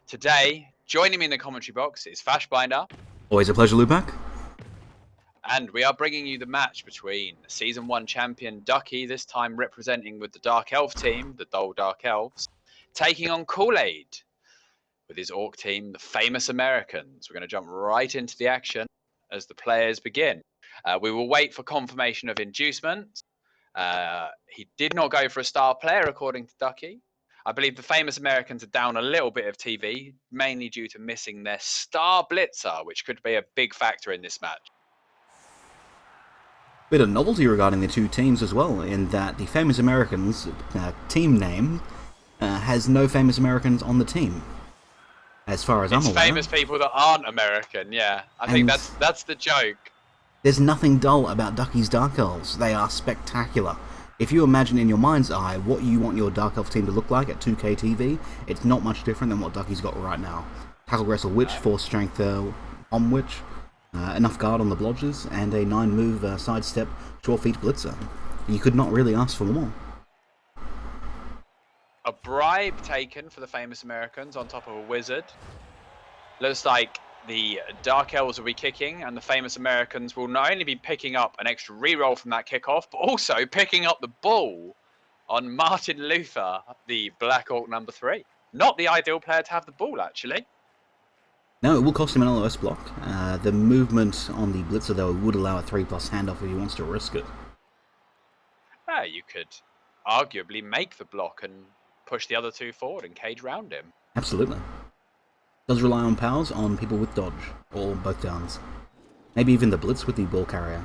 Today, joining me in the commentary box is Fashbinder, Always a pleasure, Lupac. and we are bringing you the match between Season 1 champion Ducke, this time representing with the Dark Elf team, the Dole Dark Elves, taking on Koolaid with his Orc team, the Famous Americans. We're going to jump right into the action as the players begin. We will wait for confirmation of inducement. He did not go for a star player, according to Ducke. I believe the Famous Americans are down a little bit of TV, mainly due to missing their star blitzer, which could be a big factor in this match. Bit of novelty regarding the two teams as well, in that the Famous Americans team name has no Famous Americans on the team, as far as I'm aware. It's famous people that aren't American, yeah. I think that's the joke. There's nothing dull about Ducke's Dark Elves. They are spectacular. If you imagine in your mind's eye what you want your Dark Elf team to look like at 2K TV, it's not much different than what Ducke's got right now. Tackle Wrestle Witch, Force Strength on Witch, enough guard on the blodgers, and a 9-move sidestep short feet blitzer. You could not really ask for more. A bribe taken for the Famous Americans on top of a wizard. Looks like the Dark Elves will be kicking, and the Famous Americans will not only be picking up an extra reroll from that kickoff, but also picking up the ball on Martin Luther, the Black Orc number 3. Not the ideal player to have the ball, actually. No, it will cost him an LOS block. The movement on the blitzer, though, would allow a 3+ handoff if he wants to risk it. You could arguably make the block and push the other two forward and cage round him. Absolutely. Does rely on powers on people with dodge, or both downs. Maybe even the blitz with the ball carrier.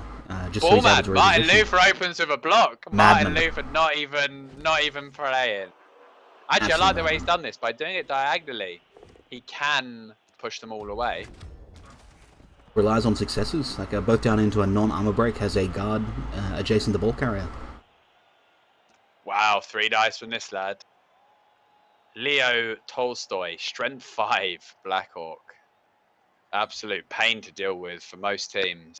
Just so he's able to Martin reposition. Luther opens with a block. Madman. Martin Luther not even playing. Actually, I like the way he's done this. By doing it diagonally, he can push them all away. Relies on successes, like both down into a non-armor break, has a guard adjacent to the ball carrier. Wow, 3 dice from this lad. Leo Tolstoy, strength 5, Black Orc. Absolute pain to deal with for most teams.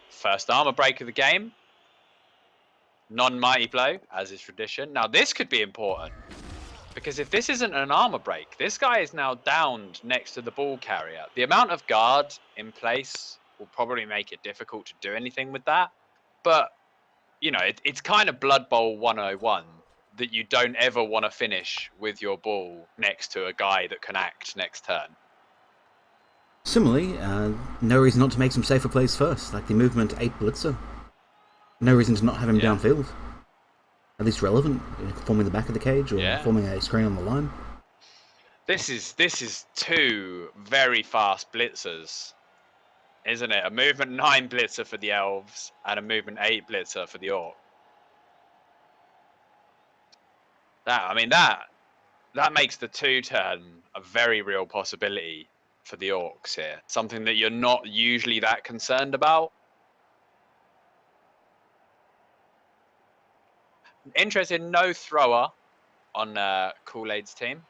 First armor break of the game. Non-mighty blow, as is tradition. Now this could be important, because if this isn't an armor break, this guy is now downed next to the ball carrier. The amount of guard in place will probably make it difficult to do anything with that, but you know, it's kind of Blood Bowl 101 that you don't ever want to finish with your ball next to a guy that can act next turn. Similarly, no reason not to make some safer plays first, like the movement 8 blitzer. No reason to not have him downfield. At least relevant, forming the back of the cage or forming a screen on the line. This is 2 very fast blitzers, isn't it? A movement 9 blitzer for the Elves and a movement 8 blitzer for the Orc. That makes the 2-turn a very real possibility for the Orcs here. Something that you're not usually that concerned about. Interested, no thrower on Koolaid's team.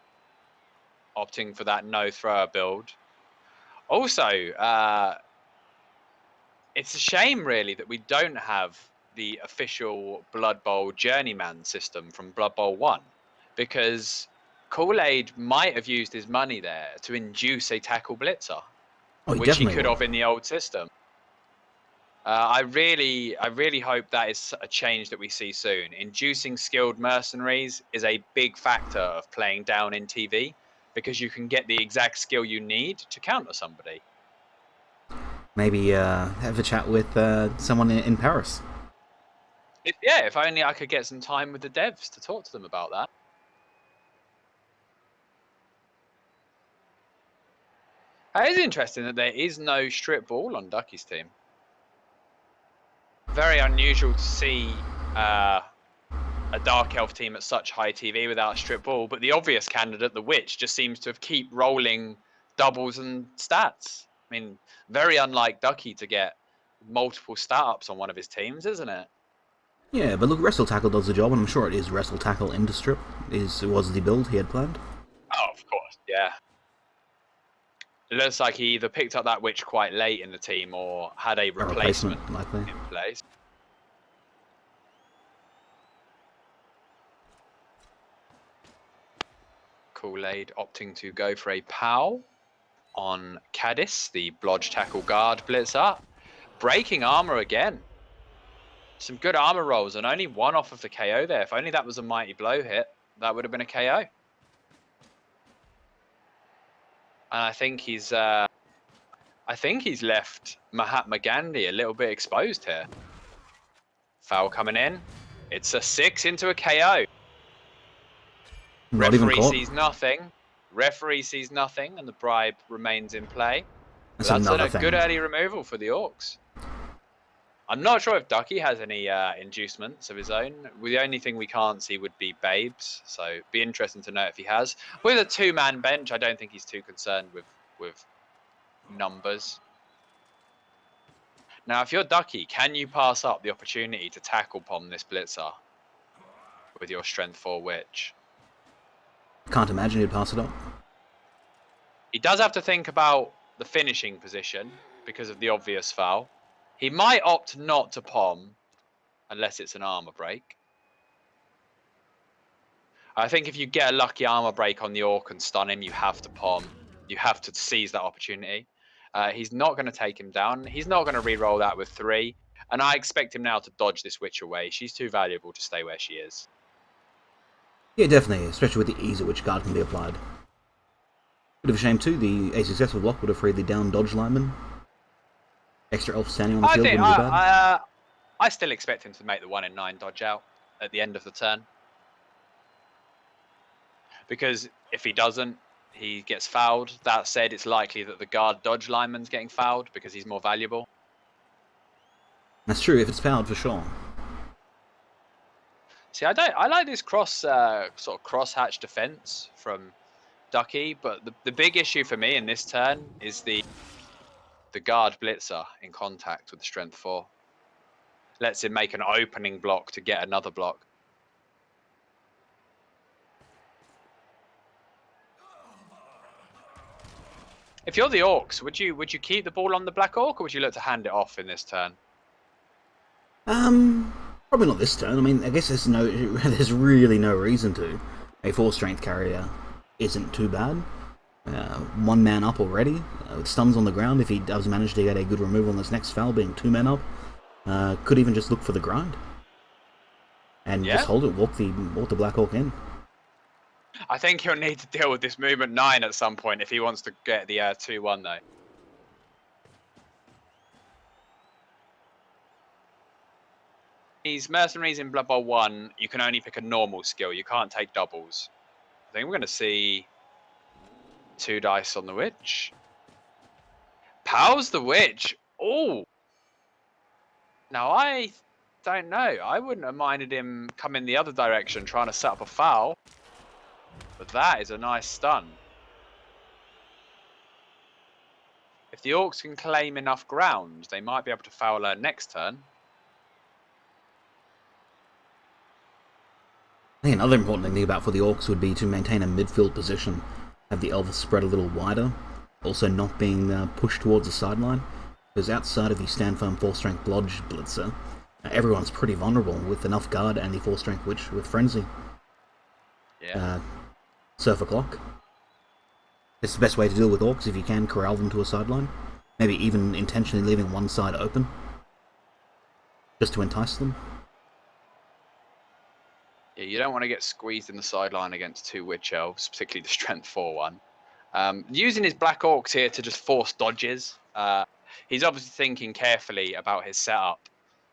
Opting for that no thrower build. Also, it's a shame, really, that we don't have the official Blood Bowl Journeyman system from Blood Bowl 1, because Koolaid might have used his money there to induce a tackle blitzer, which he could have in the old system. I really hope that is a change that we see soon. Inducing skilled mercenaries is a big factor of playing down in TV, because you can get the exact skill you need to counter somebody. Maybe have a chat with someone in Paris. If only I could get some time with the devs to talk to them about that. It is interesting that there is no strip ball on Ducke's team. Very unusual to see a Dark Elf team at such high TV without a strip ball, but the obvious candidate, the Witch, just seems to have keep rolling doubles and stats. I mean, very unlike Ducke to get multiple stat ups on one of his teams, isn't it? Yeah, but look, Wrestle Tackle does the job, and I'm sure it is Wrestle Tackle into strip. It was the build he had planned. Oh, of course, yeah. It looks like he either picked up that Witch quite late in the team or had a replacement likely in place. Koolaid opting to go for a POW on Caddis, the Blodge Tackle Guard blitzer. Breaking armor again. Some good armor rolls and only one off of the KO there. If only that was a mighty blow hit, that would have been a KO. And I think he's left Mahatma Gandhi a little bit exposed here. Foul coming in. It's a 6 into a KO. Referee sees nothing. Referee sees nothing, and the bribe remains in play. That's a good early removal for the Orcs. I'm not sure if Ducke has any inducements of his own. The only thing we can't see would be Babes, so it'd be interesting to know if he has. With a 2-man bench, I don't think he's too concerned with numbers. Now, if you're Ducke, can you pass up the opportunity to tackle bomb this blitzer with your strength 4 witch? Can't imagine he'd pass it up. He does have to think about the finishing position because of the obvious foul. He might opt not to pom unless it's an armor break. I think if you get a lucky armor break on the Orc and stun him, you have to pom. You have to seize that opportunity. He's not going to take him down. He's not going to re-roll that with 3. And I expect him now to dodge this witch away. She's too valuable to stay where she is. Yeah, definitely, especially with the ease at which guard can be applied. Bit of a shame too, a successful block would have freed the down dodge lineman. Extra elf standing on the field wouldn't be bad. I still expect him to make the 1 in 9 dodge out at the end of the turn. Because if he doesn't, he gets fouled. That said, it's likely that the guard dodge lineman's getting fouled because he's more valuable. That's true, if it's fouled for sure. See, I like this sort of cross-hatch defense from Ducke, but the big issue for me in this turn is the guard blitzer in contact with the strength 4. Lets him make an opening block to get another block. If you're the Orcs, would you keep the ball on the Black Orc, or would you look to hand it off in this turn? Probably not this turn. I mean, I guess there's really no reason to. A 4-strength carrier isn't too bad. 1 man up already. With stuns on the ground, if he does manage to get a good removal on this next foul, being 2 men up, could even just look for the grind. And just hold it, walk the Black Orc in. I think he'll need to deal with this movement 9 at some point if he wants to get the 2-1 though. These mercenaries in Blood Bowl 1, you can only pick a normal skill. You can't take doubles. I think we're going to see 2 dice on the witch. Pow's the witch. Oh. Now I don't know. I wouldn't have minded him coming the other direction trying to set up a foul. But that is a nice stun. If the Orcs can claim enough ground, they might be able to foul her next turn. I think another important thing about for the Orcs would be to maintain a midfield position, have the elves spread a little wider, also not being pushed towards the sideline, because outside of the stand firm 4-strength Blodge blitzer, everyone's pretty vulnerable with enough guard and the 4-strength witch with frenzy. Yeah. Surf a clock. It's the best way to deal with Orcs if you can corral them to a sideline. Maybe even intentionally leaving one side open, just to entice them. Yeah, you don't want to get squeezed in the sideline against 2 witch elves, particularly the strength 4 one. Using his Black Orcs here to just force dodges. He's obviously thinking carefully about his setup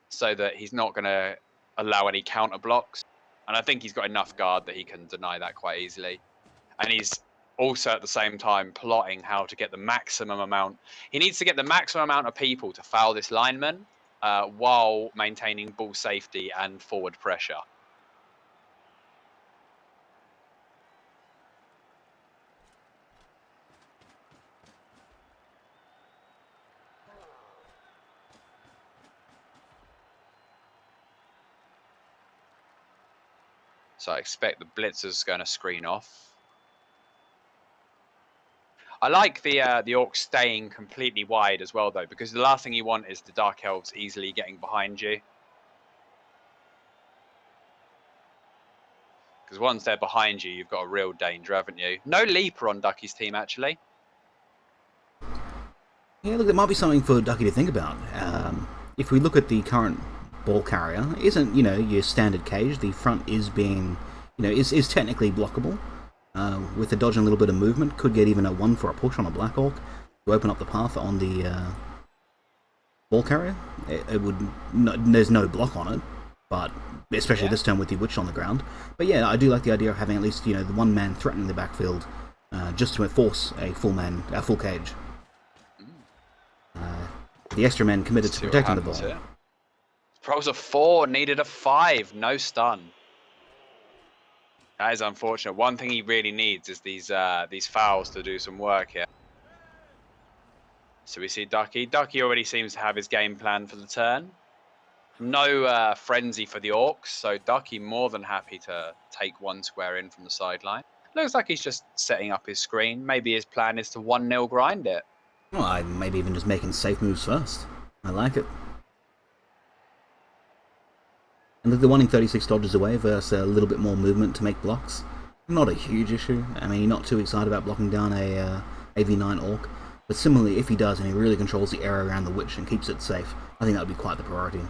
so that he's not going to allow any counter blocks. And I think he's got enough guard that he can deny that quite easily. And he's also at the same time plotting how to get the maximum amount. He needs to get the maximum amount of people to foul this lineman while maintaining ball safety and forward pressure. So I expect the blitzer's going to screen off. I like the Orc staying completely wide as well, though, because the last thing you want is the Dark Elves easily getting behind you. Because once they're behind you, you've got a real danger, haven't you? No leaper on Ducky's team, actually. Yeah, look, it might be something for Ducky to think about. If we look at the current ball carrier, isn't, your standard cage. The front is being, is technically blockable. With a dodge and a little bit of movement, could get even a 1 for a push on a Black Hawk to open up the path on the ball carrier. There's no block on it, but especially this turn with the Witch on the ground. But yeah, I do like the idea of having at least, the one man threatening the backfield, just to enforce a full cage. The extra men committed to protecting the ball. Rolls a 4, needed a 5, no stun. That is unfortunate. One thing he really needs is these fouls to do some work here. So we see Ducky. Ducky already seems to have his game plan for the turn. No frenzy for the Orcs, so Ducky more than happy to take 1 square in from the sideline. Looks like he's just setting up his screen. Maybe his plan is to 1-0 grind it. Well, maybe even just making safe moves first. I like it. And look, the 1 in 36 dodges away versus a little bit more movement to make blocks. Not a huge issue. I mean, you're not too excited about blocking down a AV9 Orc. But similarly, if he does and he really controls the area around the Witch and keeps it safe, I think that would be quite the priority.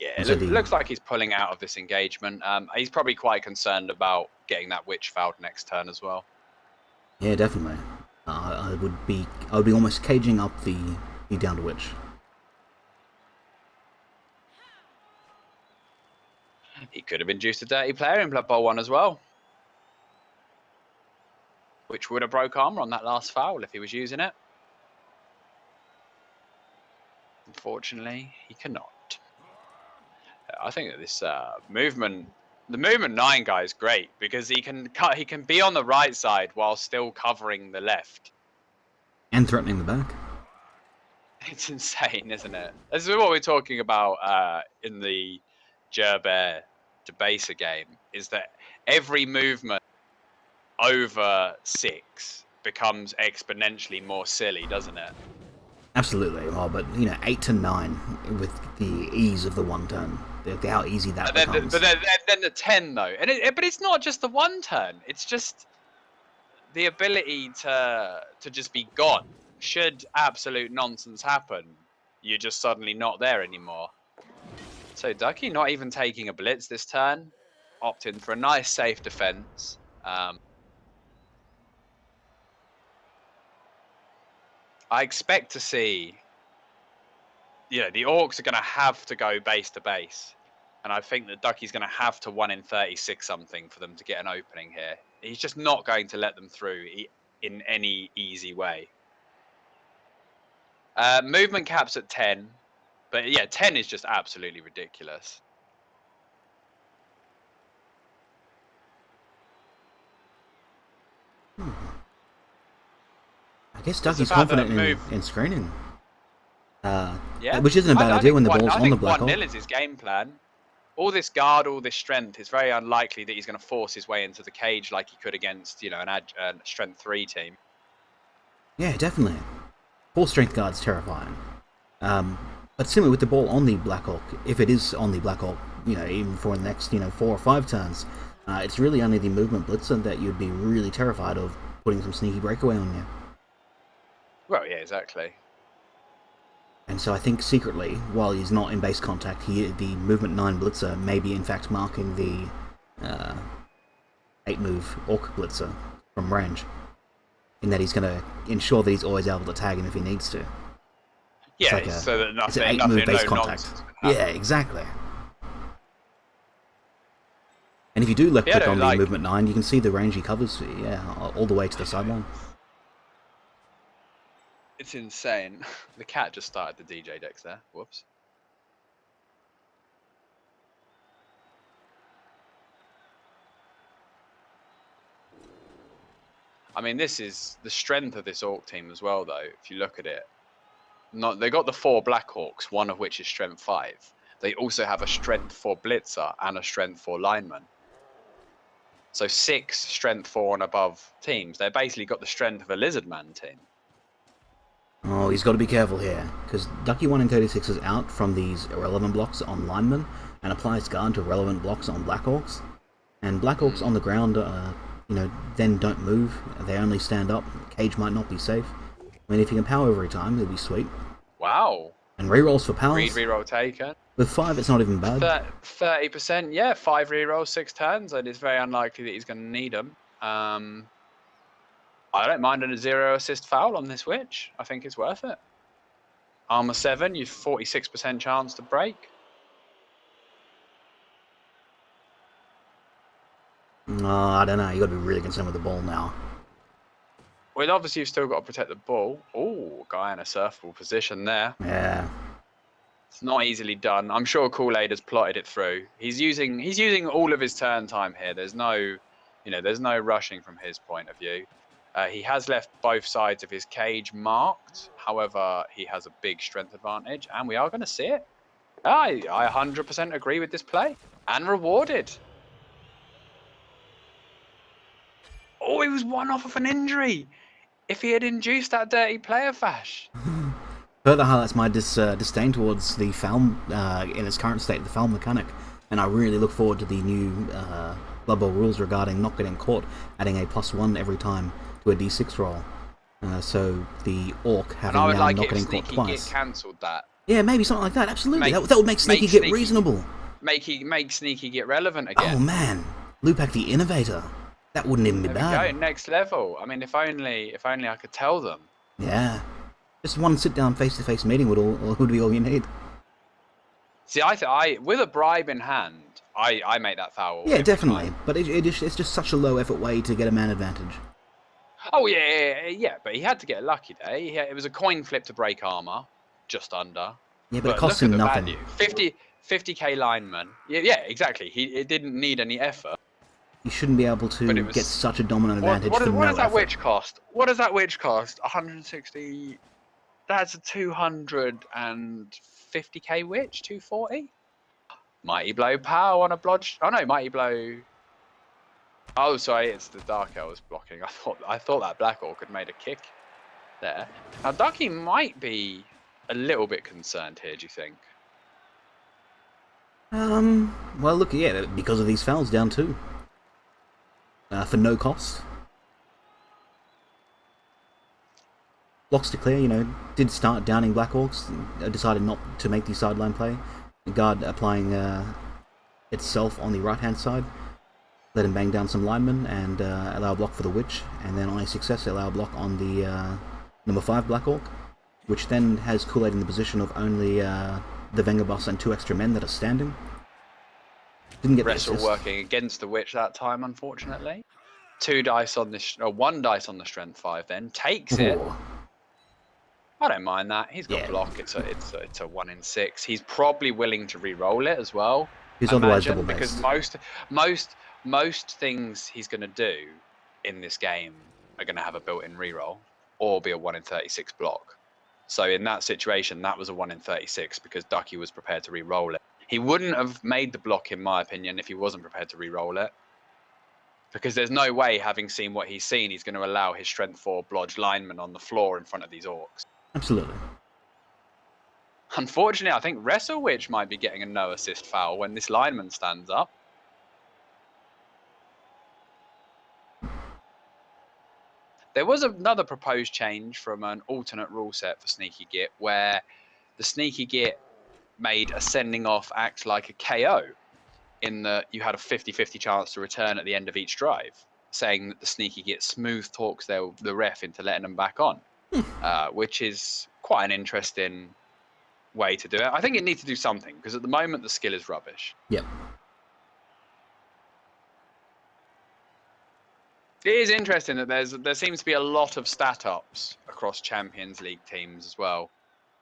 Yeah, it looks like he's pulling out of this engagement. He's probably quite concerned about getting that Witch fouled next turn as well. Yeah, definitely. I would be almost caging up the downed Witch. He could have induced a dirty player in Blood Bowl 1 as well, which would have broke armor on that last foul if he was using it. Unfortunately, he cannot. I think that this movement, the movement 9 guy is great because he can be on the right side while still covering the left. And threatening the back. It's insane, isn't it? This is what we're talking about in the Gerber Debaser game, is that every movement over 6 becomes exponentially more silly, doesn't it? Absolutely. Well, but 8 to 9 with the ease of the 1 turn. How easy that becomes. But then the 10 though, but it's not just the 1 turn. It's just the ability to just be gone. Should absolute nonsense happen, you're just suddenly not there anymore. So Ducky not even taking a blitz this turn, opting for a nice safe defense. I expect to see, the Orcs are going to have to go base to base. And I think that Ducky's going to have to 1 in 36 something for them to get an opening here. He's just not going to let them through in any easy way. Movement caps at 10. But yeah, 10 is just absolutely ridiculous. I guess Ducky's confident in screening. Yeah, which isn't a bad idea when the ball's on the Black Hawk. 1-0 is his game plan. All this guard, all this strength, it's very unlikely that he's going to force his way into the cage like he could against, a strength 3 team. Yeah, definitely. 4 strength guard's terrifying. But similarly with the ball on the Black Hawk, if it is on the Black Hawk, even for the next, 4 or 5 turns, it's really only the movement blitzer that you'd be really terrified of putting some sneaky breakaway on you. Well, yeah, exactly. And so I think secretly, while he's not in base contact, the movement 9 blitzer may be in fact marking the 8-move Orc blitzer from range, in that he's going to ensure that he's always able to tag him if he needs to. Yeah, like so that it's an 8-move base contact. Yeah, exactly. And if you do left click on the movement 9, you can see the range he covers, all the way to the sideline. It's insane. The cat just started the DJ decks there. Whoops. I mean, this is the strength of this Orc team as well, though, if you look at it. They got the 4 Black Hawks, one of which is strength 5. They also have a strength 4 blitzer and a strength 4 lineman. So 6 strength 4 and above teams. They basically got the strength of a Lizardman team. Oh, he's got to be careful here, because Ducky 1 in 36 is out from these irrelevant blocks on linemen, and applies guard to relevant blocks on Black Orcs. And Black Orcs on the ground, then don't move. They only stand up. Cage might not be safe. I mean, if you can power every time, it'll be sweet. Wow. And rerolls for powers. Reroll taken. With 5, it's not even bad. 30%, yeah. 5 rerolls, 6 turns, and it's very unlikely that he's going to need them. I don't mind a 0 assist foul on this witch. I think it's worth it. Armor 7, you've 46% chance to break. I don't know. You got to be really concerned with the ball now. Well, obviously you've still got to protect the ball. Oh, guy in a surfable position there. Yeah. It's not easily done. I'm sure Koolaid has plotted it through. He's using all of his turn time here. There's no rushing from his point of view. He has left both sides of his cage marked. However, he has a big strength advantage, and we are going to see it. I 100% agree with this play. And rewarded. Oh, he was one off of an injury. If he had induced that dirty player fash. Further highlights my disdain towards the foul, in its current state, the foul mechanic. And I really look forward to the new Blood Bowl rules regarding not getting caught, adding a +1 every time to a d6 roll. So the Orc having now not getting caught twice. Sneaky Git cancelled that. Yeah, maybe something like that. Absolutely, that would make Sneaky Git reasonable. Make Sneaky Git relevant again. Oh man, Lupak the Innovator. That wouldn't even be bad. There we go, next level. I mean, if only I could tell them. Yeah, just one sit-down face-to-face meeting would be all you need. See, I with a bribe in hand, I make that foul. Yeah, definitely. Time. But it's just such a low-effort way to get a man advantage. Oh yeah. But he had to get a lucky day. It was a coin flip to break armor, just under. Yeah, but it cost him nothing. Value. 50k lineman. Yeah, exactly. It didn't need any effort. You shouldn't be able to get such a dominant advantage for no effort. What does that witch cost? What does that witch cost? 160. That's a 250k witch. 240. Mighty blow power on a blodge. Oh no, mighty blow. Oh, sorry, it's the Dark Elves blocking. I thought that Black Orc had made a kick there. Now Ducke might be a little bit concerned here. Do you think? Well, look, yeah, because of these fouls down 2. For no cost. Blocks to clear, did start downing Black Orcs, decided not to make the sideline play. The guard applying itself on the right-hand side, let him bang down some linemen and allow a block for the Witch, and then on a success allow a block on the number 5 Black Orc, which then has Koolaid in the position of only the Vengerbus and 2 extra men that are standing. Didn't get Wrestle working against the Witch that time, unfortunately. 2 dice on the 1 dice on the strength 5. Then takes it. I don't mind that. He's got block. It's a 1 in 6. He's probably willing to re-roll it as well. He's otherwise double based. Because most things he's going to do in this game are going to have a built-in re-roll or be a 1 in 36 block. So in that situation, that was a 1 in 36 because Ducke was prepared to re-roll it. He wouldn't have made the block, in my opinion, if he wasn't prepared to re-roll it. Because there's no way, having seen what he's seen, he's going to allow his strength 4 blodge lineman on the floor in front of these Orcs. Absolutely. Unfortunately, I think Wrestle Witch might be getting a no assist foul when this lineman stands up. There was another proposed change from an alternate rule set for Sneaky Git where the Sneaky Git made a sending off act like a KO in that you had a 50-50 chance to return at the end of each drive, saying that the Sneaky Git smooth talks the ref into letting them back on, which is quite an interesting way to do it. I think it needs to do something because at the moment the skill is rubbish. Yep. It is interesting that there seems to be a lot of stat ups across Champions League teams as well.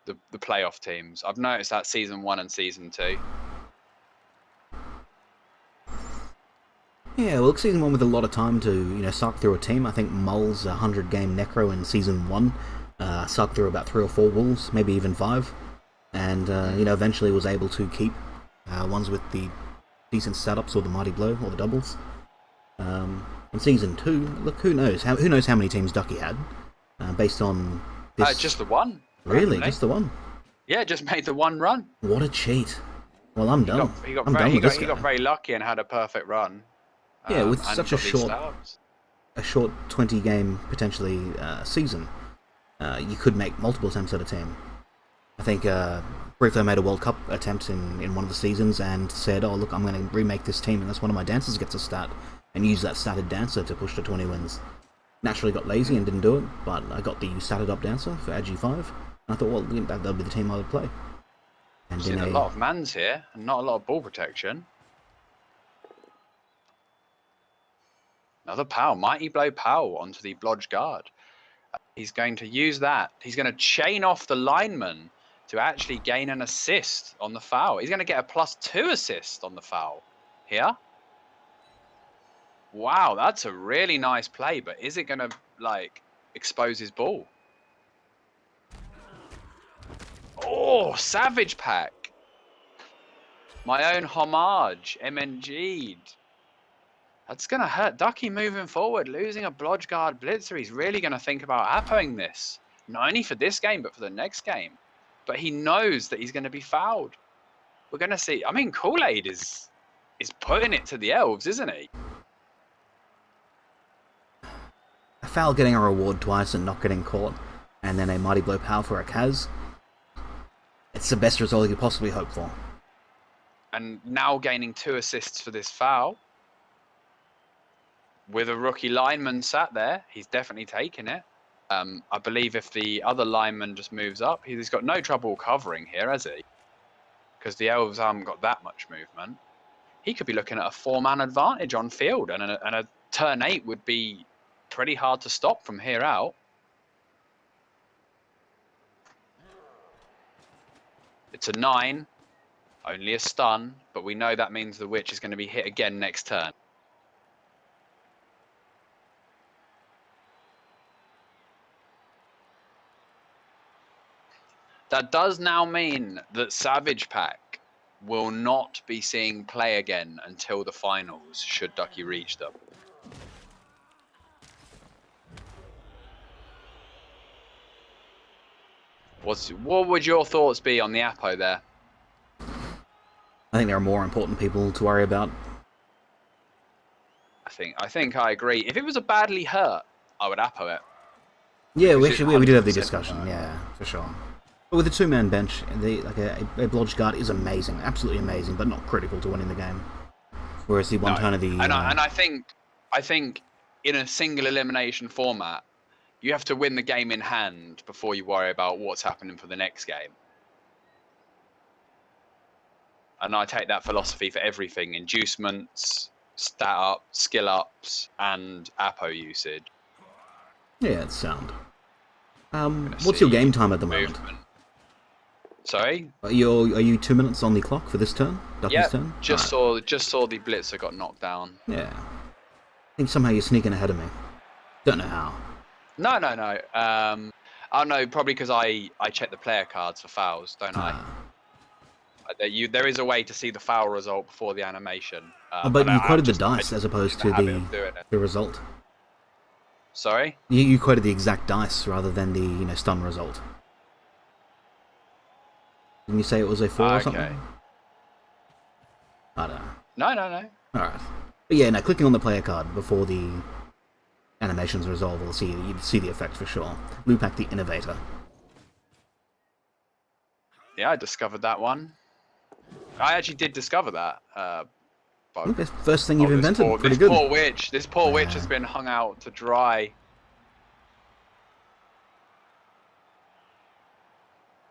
The playoff teams. I've noticed that season 1 and season 2. Yeah, well, season 1 with a lot of time to suck through a team. I think Mull's 100-game Necro in season 1 sucked through about 3 or 4 Wolves, maybe even 5, and eventually was able to keep ones with the decent setups or the mighty blow or the doubles. In season 2, look, who knows how many teams Ducke had based on this. Just the one. Really? Just the one? Yeah, just made the one run. What a cheat. Well, I'm done. He got I'm done with this he guy. got very lucky and had a perfect run. Yeah, with and such he a got these short, stabs. 20-game potentially season, you could make multiple attempts at a team. I think briefly I made a World Cup attempt in one of the seasons and said, "Oh look, I'm going to remake this team unless one of my dancers gets a stat, and use that statted dancer to push to 20 wins." Naturally got lazy and didn't do it, but I got the statted up dancer for AG5, and I thought, well, that'll be the team I would play. And Seeing a lot of mans here and not a lot of ball protection. Another Pow, Mighty Blow Pow onto the Blodge guard. He's going to use that. He's going to chain off the lineman to actually gain an assist on the foul. He's going to get a +2 assist on the foul here. Wow, that's a really nice play, but is it going to, like, expose his ball? Oh, Savage Pack. My own homage, MNG'd. That's going to hurt Ducke moving forward. Losing a Blodge guard blitzer, he's really going to think about appoing this. Not only for this game, but for the next game. But he knows that he's going to be fouled. We're going to see. I mean, Koolaid is putting it to the elves, isn't he? A foul getting a reward twice and not getting caught, and then a Mighty Blow Power for a Kaz. It's the best result you could possibly hope for. And now gaining 2 assists for this foul. With a rookie lineman sat there, he's definitely taking it. I believe if the other lineman just moves up, he's got no trouble covering here, has he? Because the elves haven't got that much movement. He could be looking at a 4-man advantage on field, and a turn 8 would be pretty hard to stop from here out. It's a 9, only a stun, but we know that means the witch is going to be hit again next turn. That does now mean that Savage Pack will not be seeing play again until the finals, should Ducke reach them. What would your thoughts be on the Apo there? I think there are more important people to worry about. I think I agree. If it was a badly hurt, I would Apo it. Yeah, we did have the discussion. Yeah, for sure. But with a 2-man bench, a Blodge guard is amazing, absolutely amazing, but not critical to winning the game. Whereas the one turn of the and I think in a single elimination format, you have to win the game in hand before you worry about what's happening for the next game. And I take that philosophy for everything: inducements, stat up, skill ups, and Apo usage. Yeah, it's sound. What's your game time at the moment? Sorry? Are you 2 minutes on the clock for this turn? Ducke's turn? Just saw the blitzer got knocked down. Yeah. I think somehow you're sneaking ahead of me. Don't know how. No. Oh no, probably because I check the player cards for fouls, don't I? There is a way to see the foul result before the animation. But you quoted the dice as opposed to the result. Sorry? You quoted the exact dice rather than the stun result. Didn't you say it was a 4 or something? I don't know. No. Alright. But yeah, clicking on the player card before the animations resolve will you'd see the effect for sure. Lupac the Innovator. Yeah, I discovered that one. I actually did discover that. That's the first thing you've invented. Pretty good. This poor witch has been hung out to dry.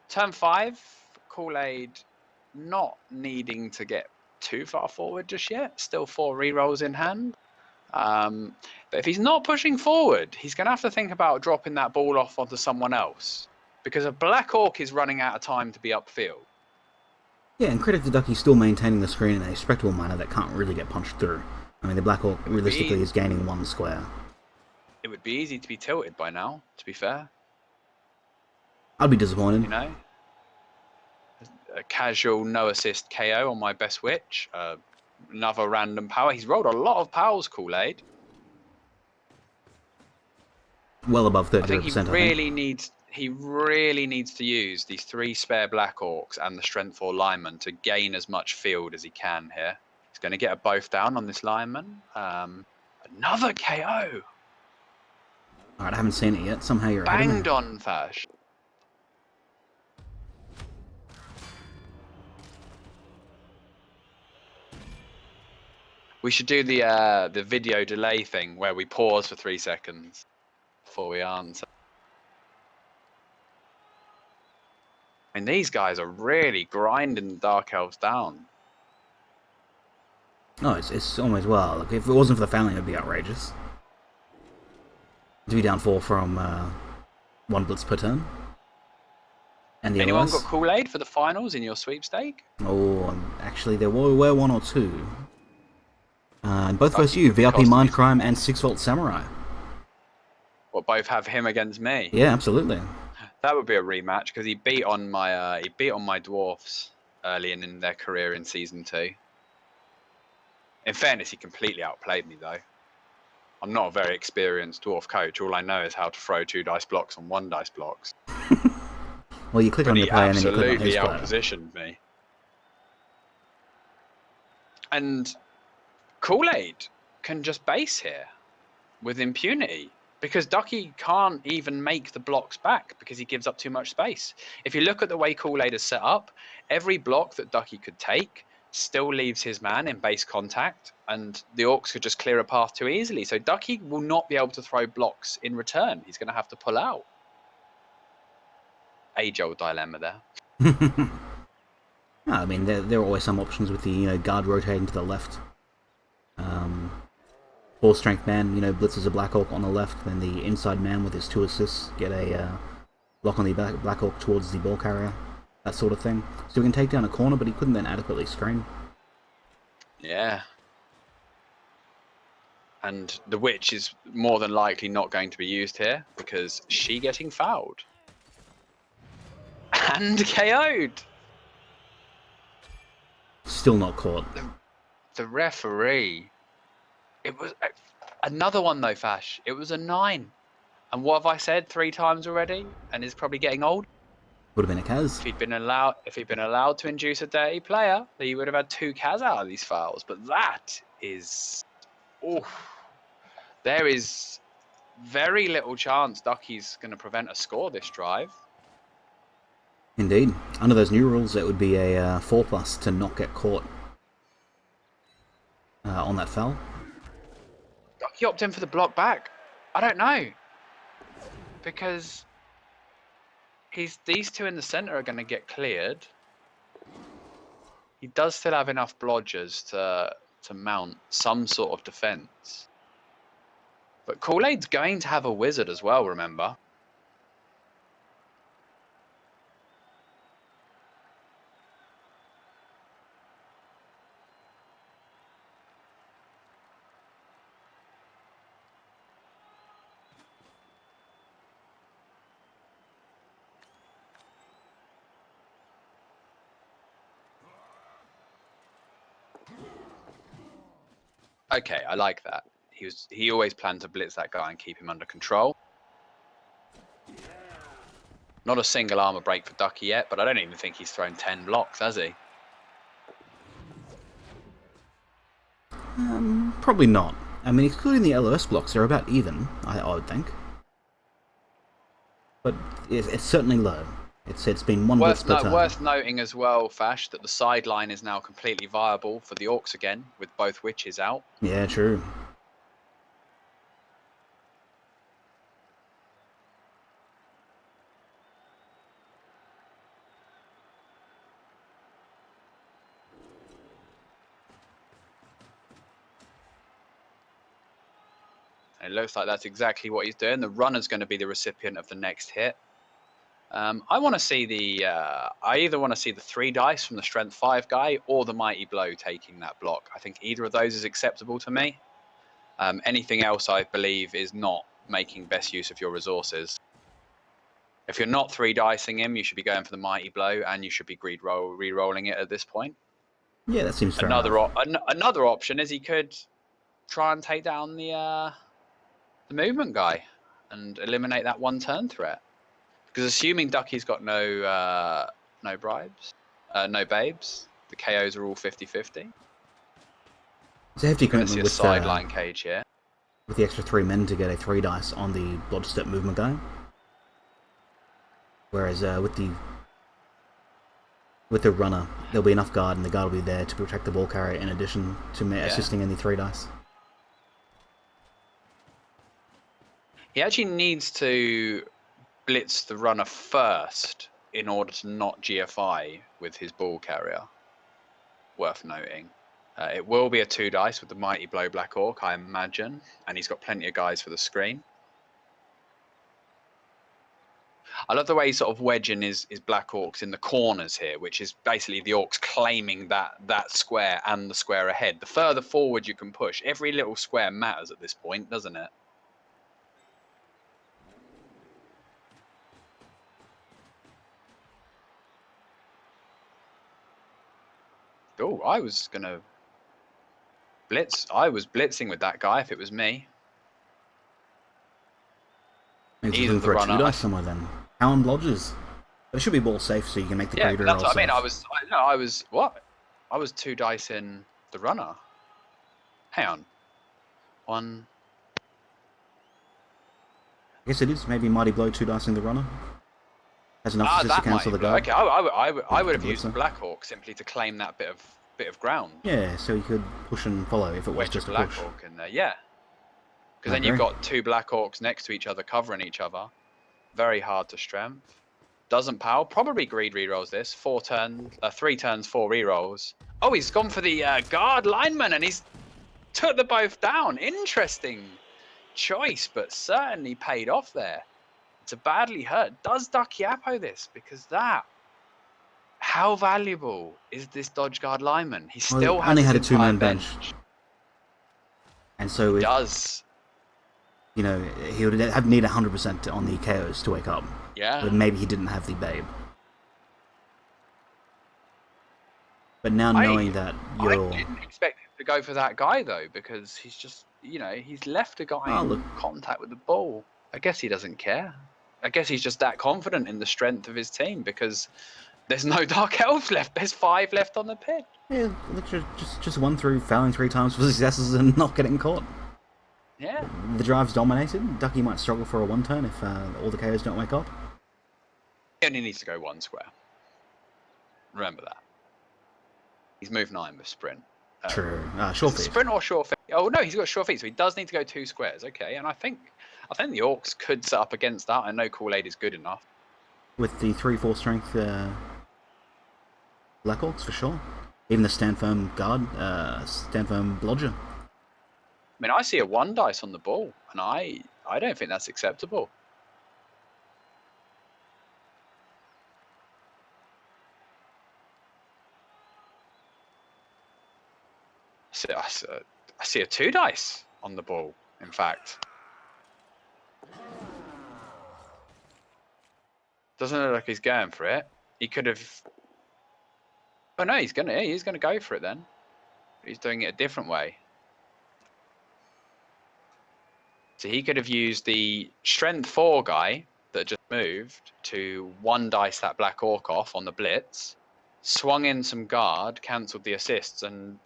Turn 5, Koolaid not needing to get too far forward just yet. Still 4 rerolls in hand. But if he's not pushing forward, he's going to have to think about dropping that ball off onto someone else. Because a Black Orc is running out of time to be upfield. Yeah, and credit to Ducke still maintaining the screen in a respectable manner that can't really get punched through. I mean, the Black Orc realistically is gaining 1 square. It would be easy to be tilted by now, to be fair. I'd be disappointed. You know? A casual no assist KO on my best witch. Another random power. He's rolled a lot of powers, Koolaid. Well above 30%. I think he he really needs to use these 3 spare Black Orcs and the Strength 4 lineman to gain as much field as he can here. He's going to get a both down on this lineman. Another KO. Alright, I haven't seen it yet. Somehow you're ahead of me. Banged on, Fash. We should do the video delay thing where we pause for 3 seconds before we answer. I mean, these guys are really grinding the Dark Elves down. No, it's almost, well, look, if it wasn't for the family, it would be outrageous. To be down 4 from 1 blitz per turn. And the Anyone LS. got Koolaid for the finals in your sweepstake? Oh, actually, there were 1 or 2. And both versus Ducke you, would be VIP costing Mind me. Crime and 6 Volt Samurai. Well, both have him against me. Yeah, absolutely. That would be a rematch because he beat on my dwarfs early in their career in season 2. In fairness, he completely outplayed me though. I'm not a very experienced dwarf coach. All I know is how to throw 2 dice blocks and 1 dice blocks. Well, you click on your player and then you click on his Absolutely player. outpositioned me. And Koolaid can just base here with impunity because Ducke can't even make the blocks back because he gives up too much space. If you look at the way Koolaid is set up, every block that Ducke could take still leaves his man in base contact, and the Orcs could just clear a path too easily. So Ducke will not be able to throw blocks in return. He's going to have to pull out. Age-old dilemma there. No, I mean, there are always some options with the guard rotating to the left. 4-strength man, blitzes a Black Orc on the left, then the inside man with his 2 assists get a block on the Black Orc towards the ball carrier, that sort of thing. So he can take down a corner, but he couldn't then adequately screen. Yeah. And the witch is more than likely not going to be used here because she getting fouled. And KO'd! Still not caught. The referee. It was another one though, Fash. It was a 9. And what have I said 3 times already? And is probably getting old. Would have been a Kaz. If he'd been allowed to induce a dirty player, he would have had 2 Kaz out of these fouls. But that is, there is very little chance Ducke's going to prevent a score this drive. Indeed. Under those new rules, it would be a 4+ to not get caught on that foul. Ducke opted in for the block back. I don't know. Because these 2 in the centre are going to get cleared. He does still have enough blodgers to mount some sort of defence. But Koolaid's going to have a wizard as well, remember? Okay, I like that. He always planned to blitz that guy and keep him under control. Not a single armor break for Ducke yet, but I don't even think he's thrown 10 blocks, has he? Probably not. I mean, excluding the LOS blocks, they're about even, I would think. But it's certainly low. It's been 1 blitz per turn. Worth noting as well, Fash, that the sideline is now completely viable for the Orcs again, with both witches out. Yeah, true. It looks like that's exactly what he's doing. The runner's going to be the recipient of the next hit. I want to see I either want to see the 3 dice from the strength 5 guy or the mighty blow taking that block. I think either of those is acceptable to me. Anything else, I believe, is not making best use of your resources. If you're not 3 dicing him, you should be going for the mighty blow, and you should be re-rolling it at this point. Yeah, that seems fair enough. Another option is he could try and take down the movement guy and eliminate that 1 turn threat. Because assuming Ducky's got no bribes, no babes, the KOs are all 50-50. It's a hefty We're going to see commitment a with sideline cage here. with the extra 3 men to get a 3 dice on the blodge step movement guy. Whereas with the runner, there'll be enough guard, and the guard will be there to protect the ball carrier in addition to assisting in the 3 dice. He actually needs to blitz the runner first in order to not GFI with his ball carrier. Worth noting. It will be a 2 dice with the mighty blow Black Orc, I imagine, and he's got plenty of guys for the screen. I love the way he's sort of wedging his Black Orcs in the corners here, which is basically the Orcs claiming that square and the square ahead. The further forward you can push, every little square matters at this point, doesn't it? Oh, I was going to blitz. I was blitzing with that guy if it was me. Either for a 2 dice somewhere then. Hound lodges. But it should be ball safe so you can make the greater roll. That's what I mean. I was 2 dice in the runner. Hang on. 1. I guess it is. Maybe mighty blow 2 dice in the runner. Has enough assist to cancel the guard. Okay, I would have used the Black Hawk simply to claim that bit of ground. Yeah, so he could push and follow if it was just a Black push. Hawk in there, yeah. Because then you've got 2 Black Hawks next to each other, covering each other. Very hard to strength. Doesn't power. Probably greed rerolls this. 3 turns, 4 rerolls. Oh, he's gone for the guard lineman, and he's took the both down. Interesting choice, but certainly paid off there. To badly hurt. Does Ducke Yappo this? Because how valuable is this dodge guard lineman? He still only has had a his 2-man entire bench. And so he does. You know, he would have need 100% on the KOs to wake up. Yeah. But maybe he didn't have the babe. But now knowing that you're... I didn't expect him to go for that guy though, because he's just, he's left a guy in contact with the ball. I guess he doesn't care. I guess he's just that confident in the strength of his team because there's no Dark Elves left. There's 5 left on the pitch. Yeah, literally just 1 through, fouling 3 times for successes and not getting caught. Yeah. The drive's dominated. Ducke might struggle for a 1 turn if all the KOs don't wake up. He only needs to go 1 square. Remember that. He's moved 9 with sprint. True. Short feet. Sprint or short feet? Oh no, he's got short feet, so he does need to go 2 squares. Okay, and I think the Orcs could set up against that. I know Koolaid is good enough. With the 3-4 strength Black Orcs, for sure. Even the stand firm guard, stand firm blodger. I mean, I see a 1 dice on the ball, and I don't think that's acceptable. I see a 2 dice on the ball, in fact. Doesn't look like he's going for it. He could have... Oh no, he's gonna go for it then. He's doing it a different way. So he could have used the strength 4 guy that just moved to 1 dice that Black Orc off on the blitz, swung in some guard, cancelled the assists, and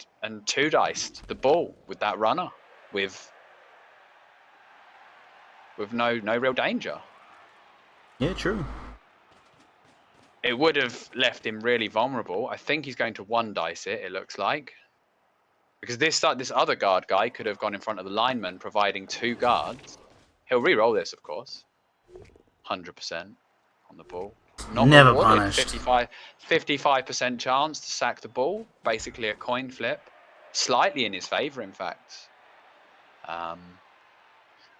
2 diced the ball with that runner with no real danger. Yeah, true. It would have left him really vulnerable. I think he's going to 1 dice it looks like. Because this other guard guy could have gone in front of the lineman, providing 2 guards. He'll re-roll this, of course. 100% on the ball. Not never rewarded. punished. 55% chance to sack the ball. Basically a coin flip. Slightly in his favour, in fact. And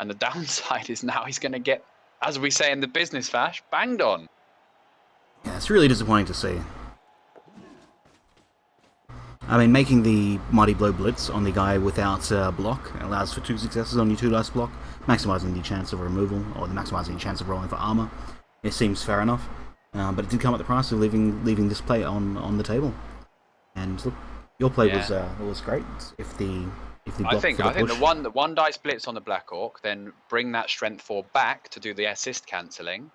the downside is now he's going to get, as we say in the business fash, banged on. Yeah, it's really disappointing to see. I mean, making the Mighty Blow Blitz on the guy without block allows for 2 successes on your 2 dice block, maximizing the chance of removal, or maximizing the chance of rolling for armor. It seems fair enough, but it did come at the price of leaving this play on the table. And look, your play was great. If the block I think push, the 1 dice blitz on the Black Orc, then bring that strength 4 back to do the assist cancelling,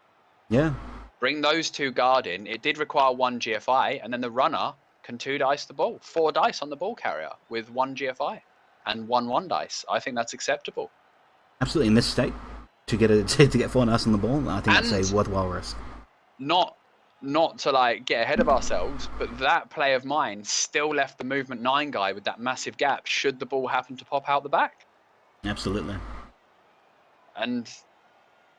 Yeah. Bring those 2 guard in. It did require 1 GFI, and then the runner can 2 dice the ball. 4 dice on the ball carrier with 1 GFI and 1 dice. I think that's acceptable. Absolutely. In this state, to get 4 dice on the ball, I think And that's a worthwhile risk. Not to like get ahead of ourselves, but that play of mine still left the movement 9 guy with that massive gap should the ball happen to pop out the back. Absolutely. And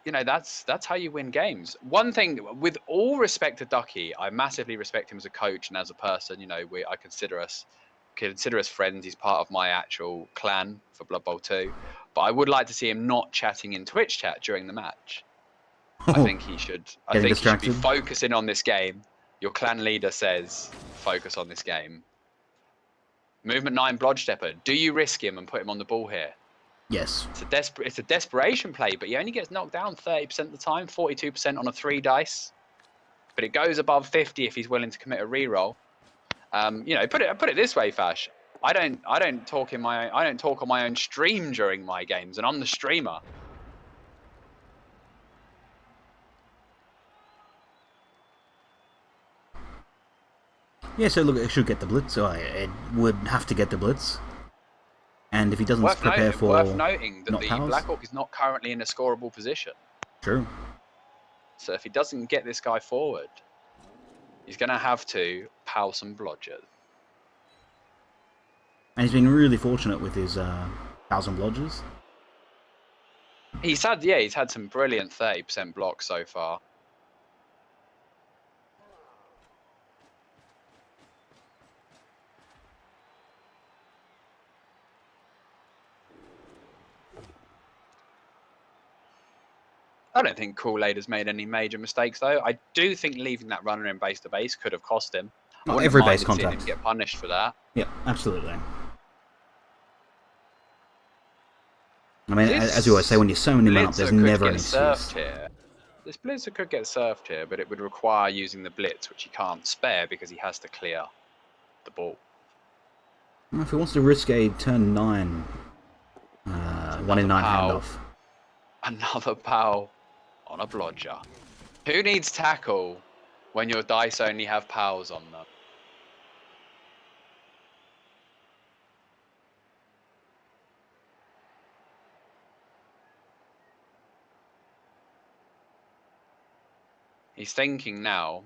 that's how you win games. One thing, with all respect to Ducke, I massively respect him as a coach and as a person. I consider us friends. He's part of my actual clan for Blood Bowl 2. But I would like to see him not chatting in Twitch chat during the match. I think he should. I think he should be focusing on this game. Your clan leader says, focus on this game. Movement 9 Blodstepper. Do you risk him and put him on the ball here? Yes. It's a desperation play, but he only gets knocked down 30% of the time, 42% on a 3 dice. But it goes above 50 if he's willing to commit a reroll. Put it this way, Fash. I don't talk on my own stream during my games, and I'm the streamer. Yeah, so look, it should get the blitz. So it would have to get the blitz. And if he doesn't prepare for... Worth noting that the powers, Blackhawk is not currently in a scoreable position. True. So if he doesn't get this guy forward, he's going to have to pow some blodgers. And he's been really fortunate with his pows and blodgers. He's had some brilliant 30% blocks so far. I don't think Koolaid has made any major mistakes, though. I do think leaving that runner in base to base could have cost him. Not every base contact. Him get punished for that. Yeah, absolutely. I mean, as you always say, when you're so many men up, there's never any excuse. This blitzer could get surfed here, but it would require using the blitz, which he can't spare because he has to clear the ball. Well, if he wants to risk a turn 9, 1 in 9 handoff. Another pow on a blodger. Who needs tackle when your dice only have pows on them? He's thinking now,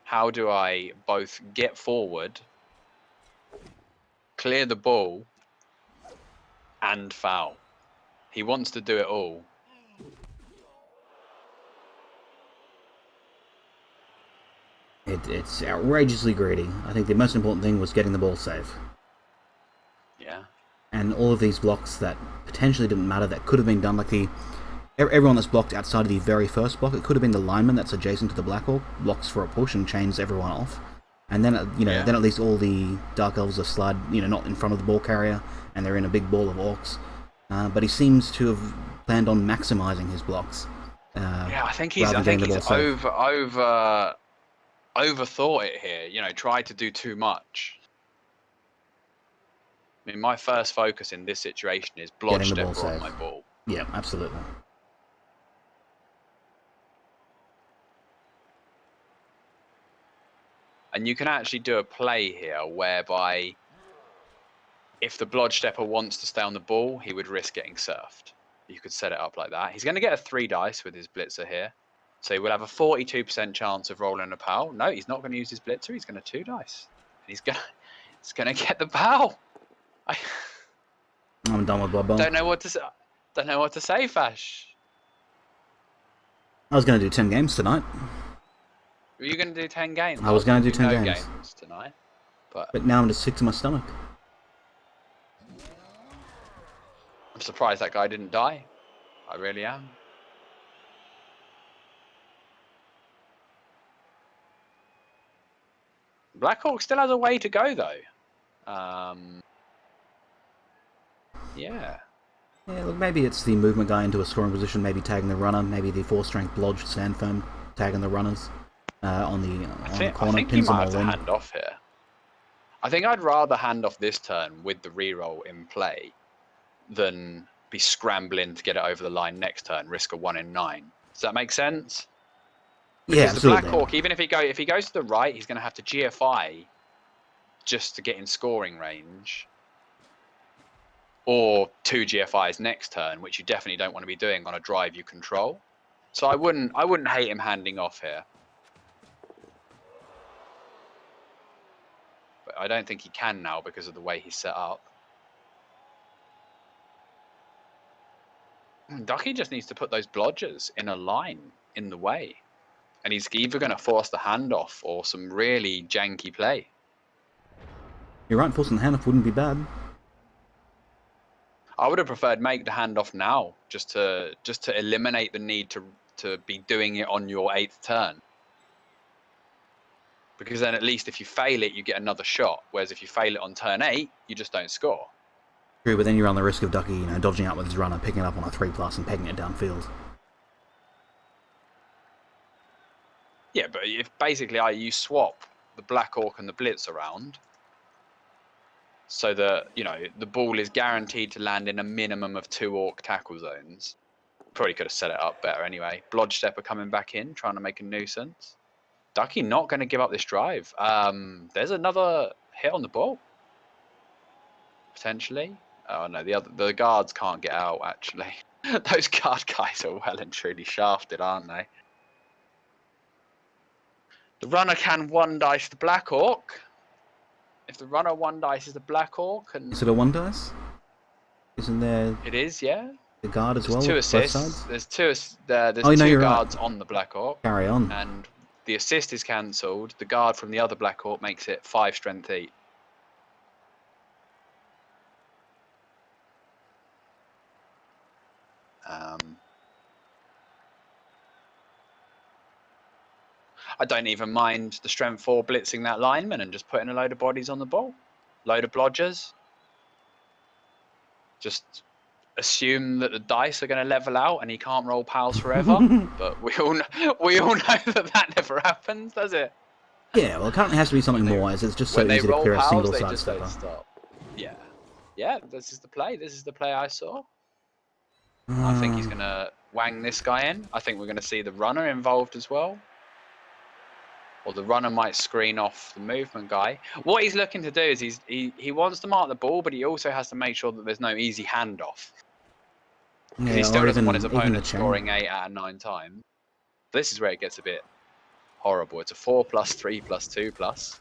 how do I both get forward, clear the ball, and foul? He wants to do it all. It's outrageously greedy. I think the most important thing was getting the ball safe. Yeah. And all of these blocks that potentially didn't matter, that could have been done, like everyone that's blocked outside of the very first block, it could have been the lineman that's adjacent to the Blackhawk, blocks for a push and chains everyone off. And then, then at least all the Dark Elves are slide, not in front of the ball carrier, and they're in a big ball of orcs. But he seems to have planned on maximizing his blocks. I think he's overthought it here. Tried to do too much. I mean, my first focus in this situation is Blodstepper on my ball. Yeah, absolutely. And you can actually do a play here whereby if the Blodstepper wants to stay on the ball, he would risk getting surfed. You could set it up like that. He's going to get a 3 dice with his blitzer here. So he will have a 42% chance of rolling a POW. No, he's not going to use his blitzer. He's going to 2 dice. And he's going to get the POW. I'm done with Blood Bowl. Don't know what to say, Fash. I was going to do 10 games tonight. Were you going to do 10 games? I was going to do 10 games tonight. But now I'm just sick to my stomach. I'm surprised that guy didn't die. I really am. Blackhawk still has a way to go, though. Yeah. Yeah, look, maybe it's the movement guy into a scoring position, maybe tagging the runner, maybe the 4-strength Blodge Sandfirm tagging the runners on the corner. I think he might have to hand off here. I think I'd rather hand off this turn with the reroll in play than be scrambling to get it over the line next turn, risk a 1 in 9. Does that make sense? Because the Black absolutely. Hawk, even if he goes to the right, he's going to have to GFI just to get in scoring range, or 2 GFIs next turn, which you definitely don't want to be doing on a drive you control. So I wouldn't hate him handing off here. But I don't think he can now because of the way he's set up. Ducky just needs to put those blodgers in a line in the way. And he's either going to force the handoff or some really janky play. You're right, forcing the handoff wouldn't be bad. I would have preferred make the handoff now, just to eliminate the need to be doing it on your 8th turn. Because then at least if you fail it, you get another shot. Whereas if you fail it on turn 8, you just don't score. True, but then you run the risk of Ducky, dodging out with his runner, picking it up on a 3+ and pegging it downfield. Yeah, but if basically you swap the Black Hawk and the Blitz around, so that the ball is guaranteed to land in a minimum of 2 Orc tackle zones. Probably could have set it up better anyway. Blodge Stepper coming back in, trying to make a nuisance. Ducky not going to give up this drive. There's another hit on the ball. Potentially. Oh no, the guards can't get out actually. Those guard guys are well and truly shafted, aren't they? The runner can 1-dice the Black Hawk. If the runner 1-dices the Black Hawk, and Is it a 1-dice? Isn't there? It is, yeah. The guard as well. There's 2 both assists. sides? There's 2. There's Oh, no, 2 you're guards right. on the Black Hawk. Carry on. And the assist is cancelled. The guard from the other Black Hawk makes it 5 strength each. I don't even mind the strength 4 blitzing that lineman and just putting a load of bodies on the ball. Load of blodgers. Just assume that the dice are going to level out and he can't roll pals forever. But we all know that never happens, does it? Yeah, well, it currently has to be something more, as it's just so easy to clear a single side stepper. Stop. Yeah, this is the play. This is the play I saw. I think he's going to wang this guy in. I think we're going to see the runner involved as well. Or the runner might screen off the movement guy. What he's looking to do is he wants to mark the ball, but he also has to make sure that there's no easy handoff. Because he still doesn't want his opponent scoring 8 out of 9 times. This is where it gets a bit horrible. It's a 4+, 3+, 2+.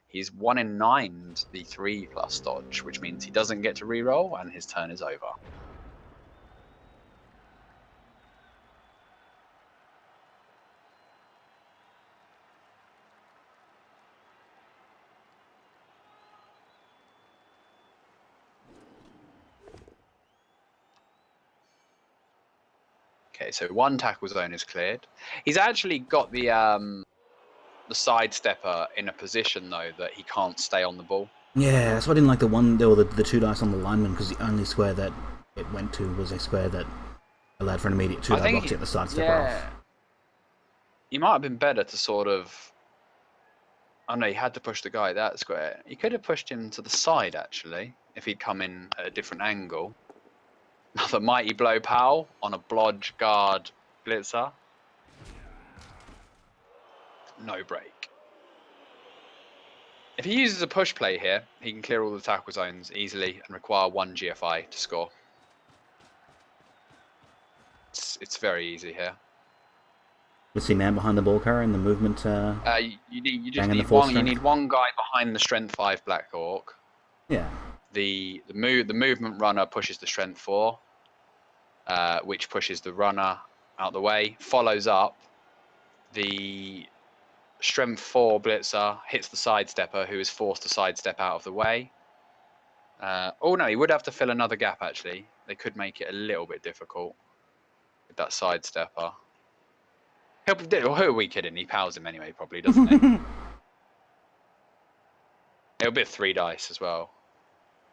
He's 1 in 9 the 3+ dodge, which means he doesn't get to reroll and his turn is over. Okay, so 1 tackle zone is cleared. He's actually got the sidestepper in a position though that he can't stay on the ball. Yeah, that's why I didn't like the 2 dice on the lineman, because the only square that it went to was a square that allowed for an immediate 2 die block to get the sidestepper off. He might have been better to sort of. Oh no, he had to push the guy that square. He could have pushed him to the side actually if he'd come in at a different angle. Another mighty blow pal on a blodge guard blitzer. No break. If he uses a push play here, he can clear all the tackle zones easily and require 1 GFI to score. It's very easy here. Let's see, man behind the ball carrier and the movement. You just need one. You need 1 guy behind the strength 5 Black Hawk. Yeah. The movement runner pushes the strength 4, which pushes the runner out the way. Follows up. The strength 4 blitzer hits the sidestepper, who is forced to sidestep out of the way. Oh no, he would have to fill another gap actually. They could make it a little bit difficult with that sidestepper. Who are we kidding? He pals him anyway, probably, doesn't he? It'll be a 3 dice as well,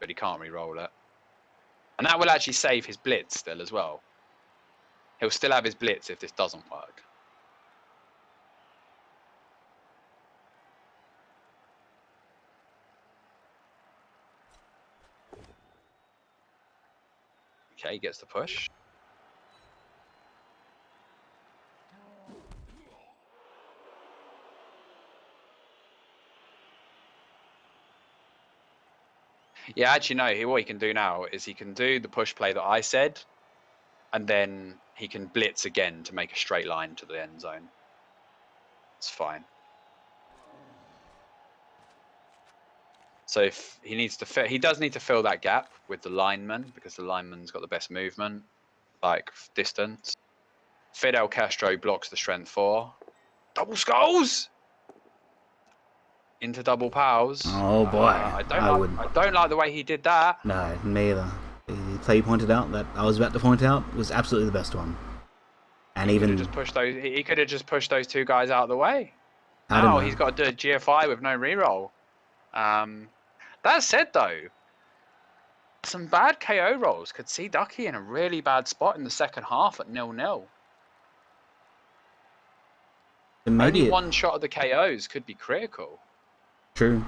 but he can't re-roll it. And that will actually save his blitz still as well. He'll still have his blitz if this doesn't work. Okay, he gets the push. Yeah, actually, no. What he can do now is he can do the push play that I said, and then he can blitz again to make a straight line to the end zone. It's fine. So if he needs to, he does need to fill that gap with the lineman because the lineman's got the best movement, like distance. Fidel Castro blocks the strength 4. Double skulls into double pals. Oh boy, I don't like the way he did that. No, me either. The play you pointed out that I was about to point out was absolutely the best one. And he even could have just pushed those. He could have just pushed those 2 guys out of the way. I don't Now know. he's got to do a GFI with no reroll. That said, though, some bad KO rolls could see Ducke in a really bad spot in the second half at 0-0. Only one shot of the KOs could be critical. True.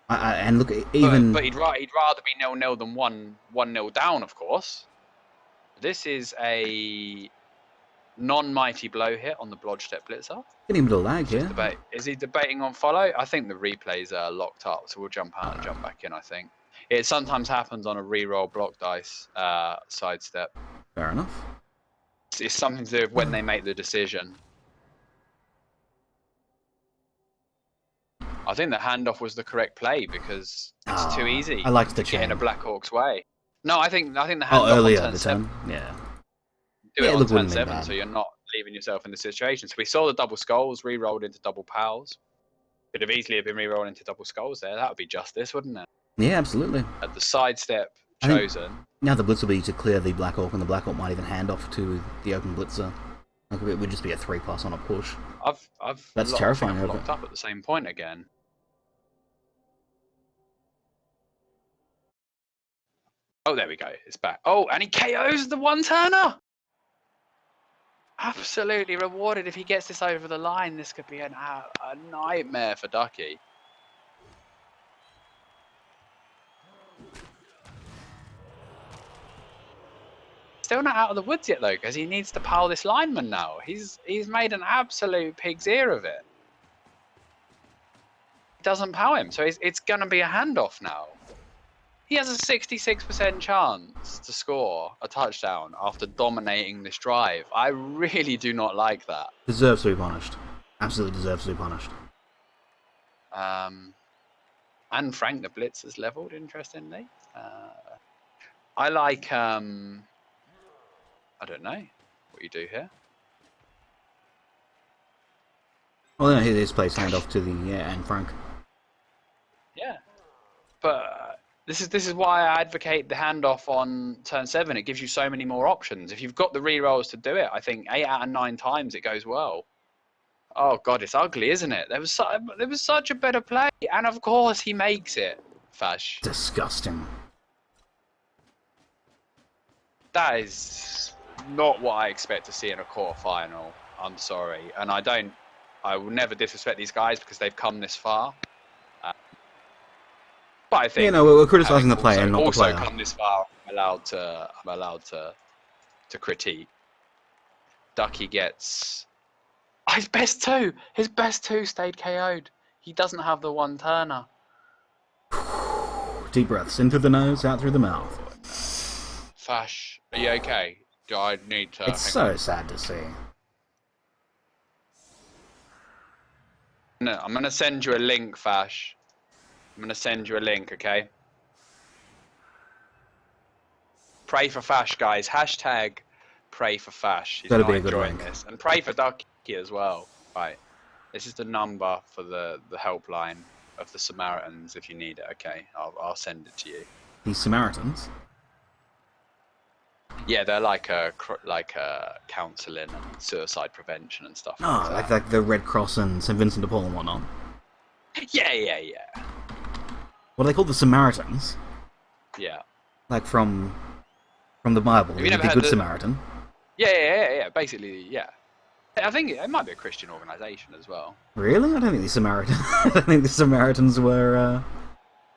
And look, even but he'd rather be 0-0 than 1-0 down, of course. This is a non-mighty blow hit on the Blodgestep Blitzer. getting a bit of lag here. Is he debating on follow? I think the replays are locked up, so we'll jump out and jump back in, I think. It sometimes happens on a re-roll block dice sidestep. Fair enough. It's something to do with when they make the decision. I think the handoff was the correct play because it's too easy. I liked the to get in a chain. Blackhawk's way. No, I think the handoff earlier on turn the 7. turn. Yeah. Do it look, on turn wouldn't be 7, bad. so you're not leaving yourself in the situation. So we saw the double skulls re-rolled into double pals. Could have easily have been re-rolled into double skulls there. That would be justice, wouldn't it? Yeah, absolutely. At the sidestep I think chosen. now the blitz will be to clear the Black Hawk, and the Black Hawk might even hand off to the open blitzer. Like it would just be a 3+ on a push. That's terrifying, I've isn't locked up at the same point again. Oh, there we go. It's back. Oh, and he KOs the one-turner. Absolutely rewarded. If he gets this over the line, this could be a nightmare for Ducke. Still not out of the woods yet, though, because he needs to pal this lineman now. He's made an absolute pig's ear of it. He doesn't pal him, so it's going to be a handoff now. He has a 66% chance to score a touchdown after dominating this drive. I really do not like that. Deserves to be punished. Absolutely deserves to be punished. And Frank the Blitz is leveled, interestingly. I like... I don't know what you do here. Well, then his place handoff to the and Frank. Yeah, but this is why I advocate the handoff on turn 7. It gives you so many more options. If you've got the re-rolls to do it, I think 8 out of 9 times it goes well. Oh God, it's ugly, isn't it? There was such a better play, and of course he makes it. Fash. Disgusting. That is not what I expect to see in a quarterfinal. I'm sorry, and I will never disrespect these guys because they've come this far. But I think we're criticising the player, not the player. Also come this far, I'm allowed to critique. Ducke gets his best 2. His best 2 stayed KO'd. He doesn't have the one-turner. Deep breaths into the nose, out through the mouth. Fash, are you okay? Do I need to? It's so sad to see. No, I'm gonna send you a link, Fash. I'm gonna send you a link, okay? Pray for Fash, guys. Hashtag pray for Fash. He's That'd not be a good enjoying link. this. And pray for Ducke as well. Right. This is the number for the helpline of the Samaritans if you need it, okay? I'll send it to you. The Samaritans? Yeah, they're like a counselling and suicide prevention and stuff. Oh, like the Red Cross and St. Vincent de Paul and whatnot. Yeah. What are they called? The Samaritans? Yeah. Like from the Bible, Have you the never heard Good the- Samaritan. Yeah. Basically, yeah. I think it might be a Christian organisation as well. Really? I don't think the Samaritans. I don't think the Samaritans were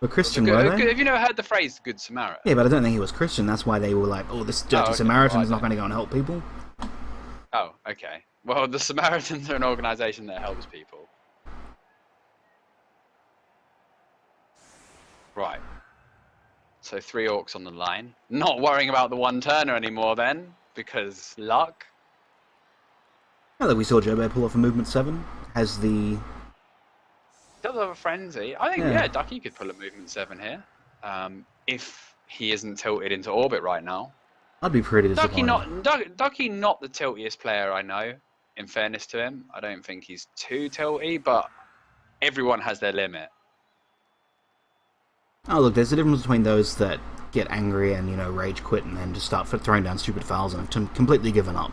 Christian, were they? Have you never heard the phrase "Good Samaritan"? Yeah, but I don't think he was Christian. That's why they were like, "Oh, this dirty okay. Samaritan's Well, not going to go and help people." Oh, okay. Well, the Samaritans are an organisation that helps people. Right. So 3 orcs on the line. Not worrying about the 1 turner anymore then, because luck. Now that we saw Jobo pull off a movement 7, has the... Does have a frenzy. I think, yeah, Ducke could pull a movement 7 here. If he isn't tilted into orbit right now. I'd be pretty disappointed. Ducke not the tiltiest player I know, in fairness to him. I don't think he's too tilty, but everyone has their limit. Oh, look, there's a difference between those that get angry and, you know, rage quit and then just start throwing down stupid fouls and have completely given up.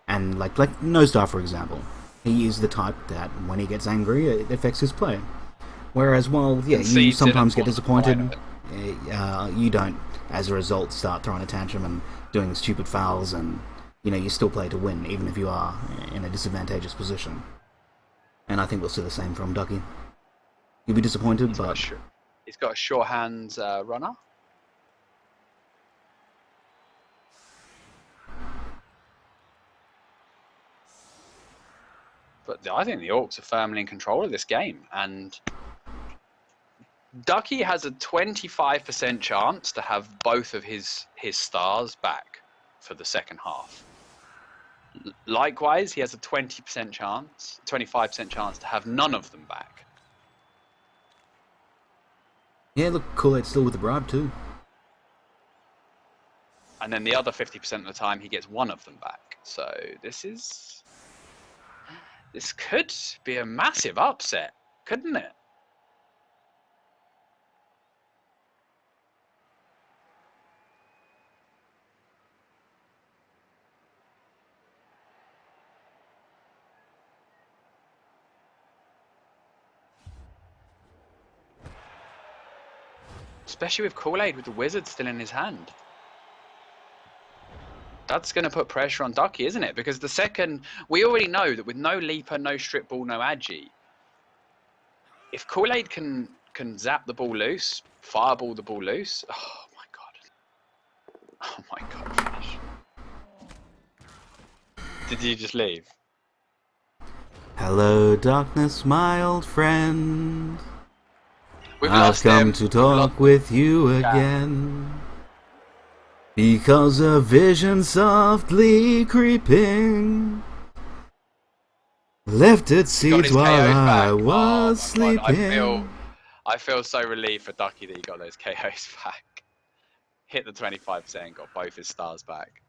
And, like Nostar, for example. He is the type that, when he gets angry, it affects his play. Whereas, well, yeah, you sometimes get disappointed. You don't, as a result, start throwing a tantrum and doing stupid fouls and, you know, you still play to win, even if you are in a disadvantageous position. And I think we'll see the same from Ducke. You'll be disappointed, but... He's got a sure hands runner. But I think the Orcs are firmly in control of this game. And Ducke has a 25% chance to have both of his stars back for the second half. Likewise, he has a 25% chance to have none of them back. Yeah, look, Koolaid's still with the bribe too. And then the other 50% of the time, he gets one of them back. So this could be a massive upset, couldn't it? Especially with Koolaid with the wizard still in his hand. That's going to put pressure on Ducke, isn't it? Because the second... We already know that with no Leaper, no Strip Ball, no Agi, if Koolaid can zap the ball loose, fireball the ball loose... Oh my god. Oh my god, Flash. Did you just leave? Hello, darkness, my old friend. I've come to talk with you again. Because a vision softly creeping left its seeds while I was sleeping. I feel so relieved for Ducke that he got those KOs back. Hit the 25% and got both his stars back.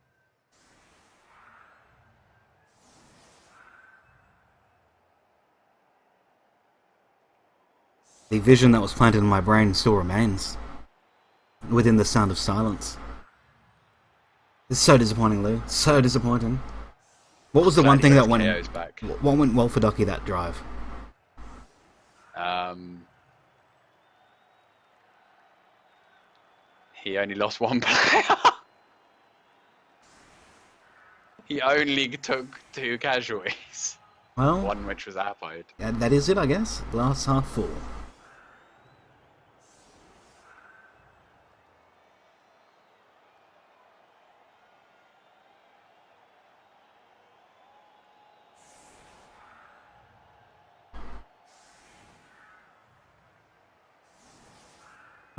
The vision that was planted in my brain still remains. Within the sound of silence. It's so disappointing, Lou. So disappointing. What was the one thing that went... What went well for Ducke that drive? He only lost one player. He only took 2 casualties. Well... One which was Apoed. Yeah, that is it, I guess. Glass half full.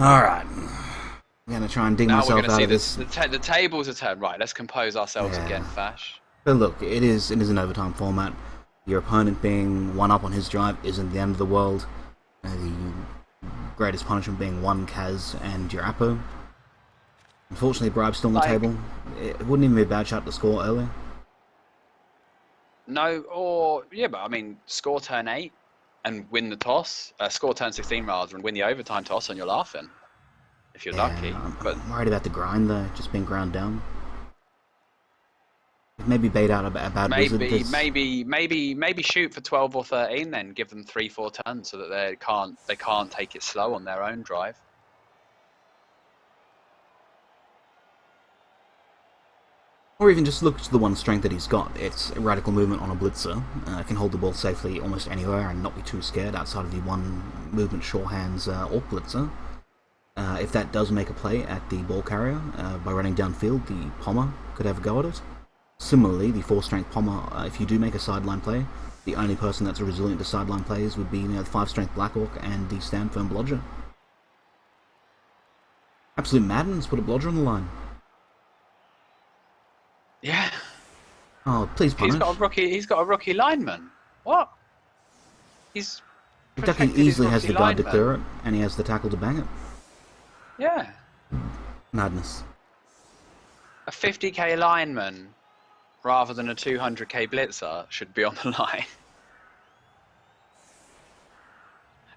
Alright. I'm going to try and dig myself out of this. The tables are turned. Right, let's compose ourselves again, Fash. But look, it is an overtime format. Your opponent being 1 up on his drive isn't the end of the world. The greatest punishment being 1 Kaz and your Apo. Unfortunately, Bribe's still on the table. It wouldn't even be a bad shot to score earlier. No, or... Yeah, but I mean, score turn 8. And win the toss, score turn 16 rather, and win the overtime toss, and you're laughing. If you're lucky. But I'm worried about the grind though, just being ground down. Maybe bait out a bad wizard. Maybe shoot for 12 or 13, then give them 3-4 turns so that they can't take it slow on their own drive. Or even just look to the one strength that he's got. It's radical movement on a blitzer. Can hold the ball safely almost anywhere and not be too scared outside of the 1 movement sure hands orc blitzer. If that does make a play at the ball carrier by running downfield, the Pommer could have a go at it. Similarly, the 4 strength Pommer, if you do make a sideline play, the only person that's resilient to sideline plays would be the 5 strength Black Orc and the stand firm Blodger. Absolute madness. Put a blodger on the line. Yeah. Oh, please punish. He's got a rookie lineman. What? He's Ducke easily has the guard to clear it, and he has the tackle to bang it. Yeah. Madness. A 50k lineman rather than a 200k blitzer should be on the line.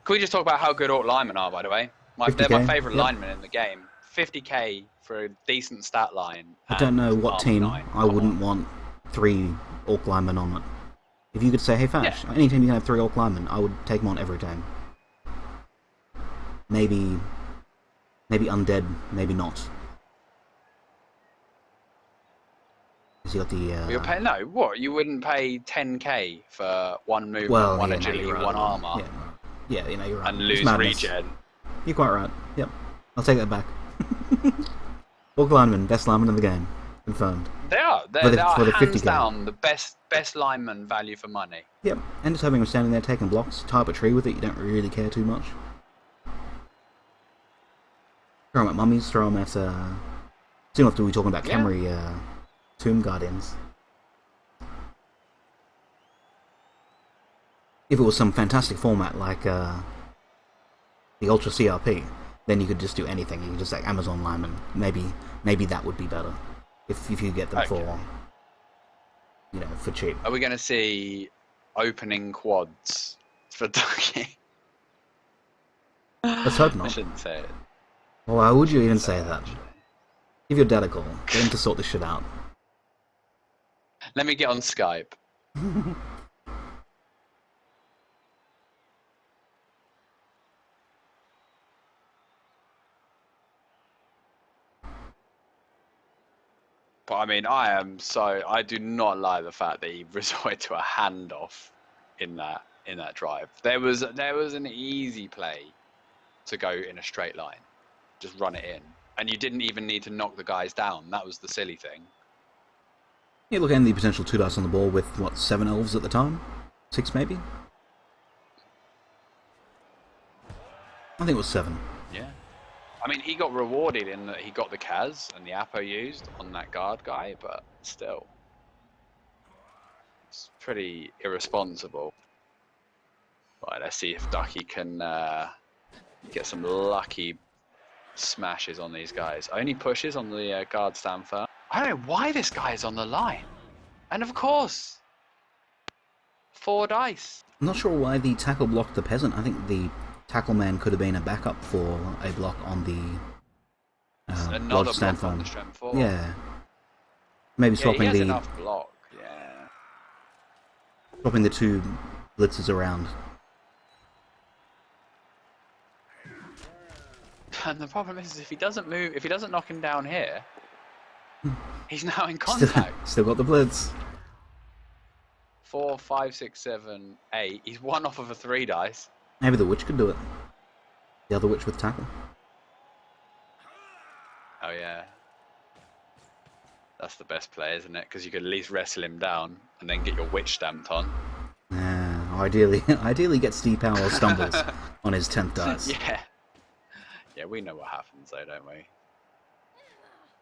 Can we just talk about how good Orc linemen are, by the way? They're my favourite linemen in the game. 50k for a decent stat line. I don't know what team I wouldn't want 3 Orc linemen on it. If you could say, hey Fash, any team you can have 3 Orc linemen, I would take them on every time. Maybe Undead, maybe not. You got the. You're paying, no, what? You wouldn't pay 10k for 1 movement, 1 agility, 1 armor. Yeah, you're right. And lose regen. You're quite right. Yep. I'll take that back. Orc lineman, best lineman in the game. Confirmed. They are. They are hands down the best lineman value for money. Yep. And just having them standing there taking blocks, tie up a tree with it, you don't really care too much. Throw them at mummies, throw them at... soon after we're talking about Camry Tomb Guardians. If it was some fantastic format like the Ultra CRP, then you could just do anything. You could just like Amazon lineman. Maybe that would be better if you get them for for cheap. Are we going to see opening quads for Ducke? Let's hope not. I shouldn't say it. Well, why would you even say that? Give your dad a call. Get him to sort this shit out. Let me get on Skype. But I mean, I do not like the fact that he resorted to a handoff in that drive. There was an easy play to go in a straight line, just run it in, and you didn't even need to knock the guys down. That was the silly thing. Yeah, look, and the potential 2 dice on the ball with what, 7 elves at the time, 6 maybe. I think it was 7. Yeah. I mean, he got rewarded in that he got the Kaz and the Apo used on that guard guy, but still. It's pretty irresponsible. Right, let's see if Ducke can get some lucky smashes on these guys. Only pushes on the guard stand first. I don't know why this guy is on the line. And of course, 4 dice. I'm not sure why the tackle blocked the peasant. I think the tackle man could have been a backup for a block on the another block on the strength 4. Yeah. Maybe swapping he has enough block. Yeah. Swapping the 2 blitzers around. And the problem is, if he doesn't knock him down here, he's now in contact. Still got the blitz. 4, 5, 6, 7, 8. He's 1 off of a 3 dice. Maybe the witch could do it. The other witch with tackle. Oh yeah. That's the best play, isn't it? Because you could at least wrestle him down and then get your witch stamped on. Ideally get Steve Powell stumbles on his 10th dice. Yeah. Yeah, we know what happens though, don't we?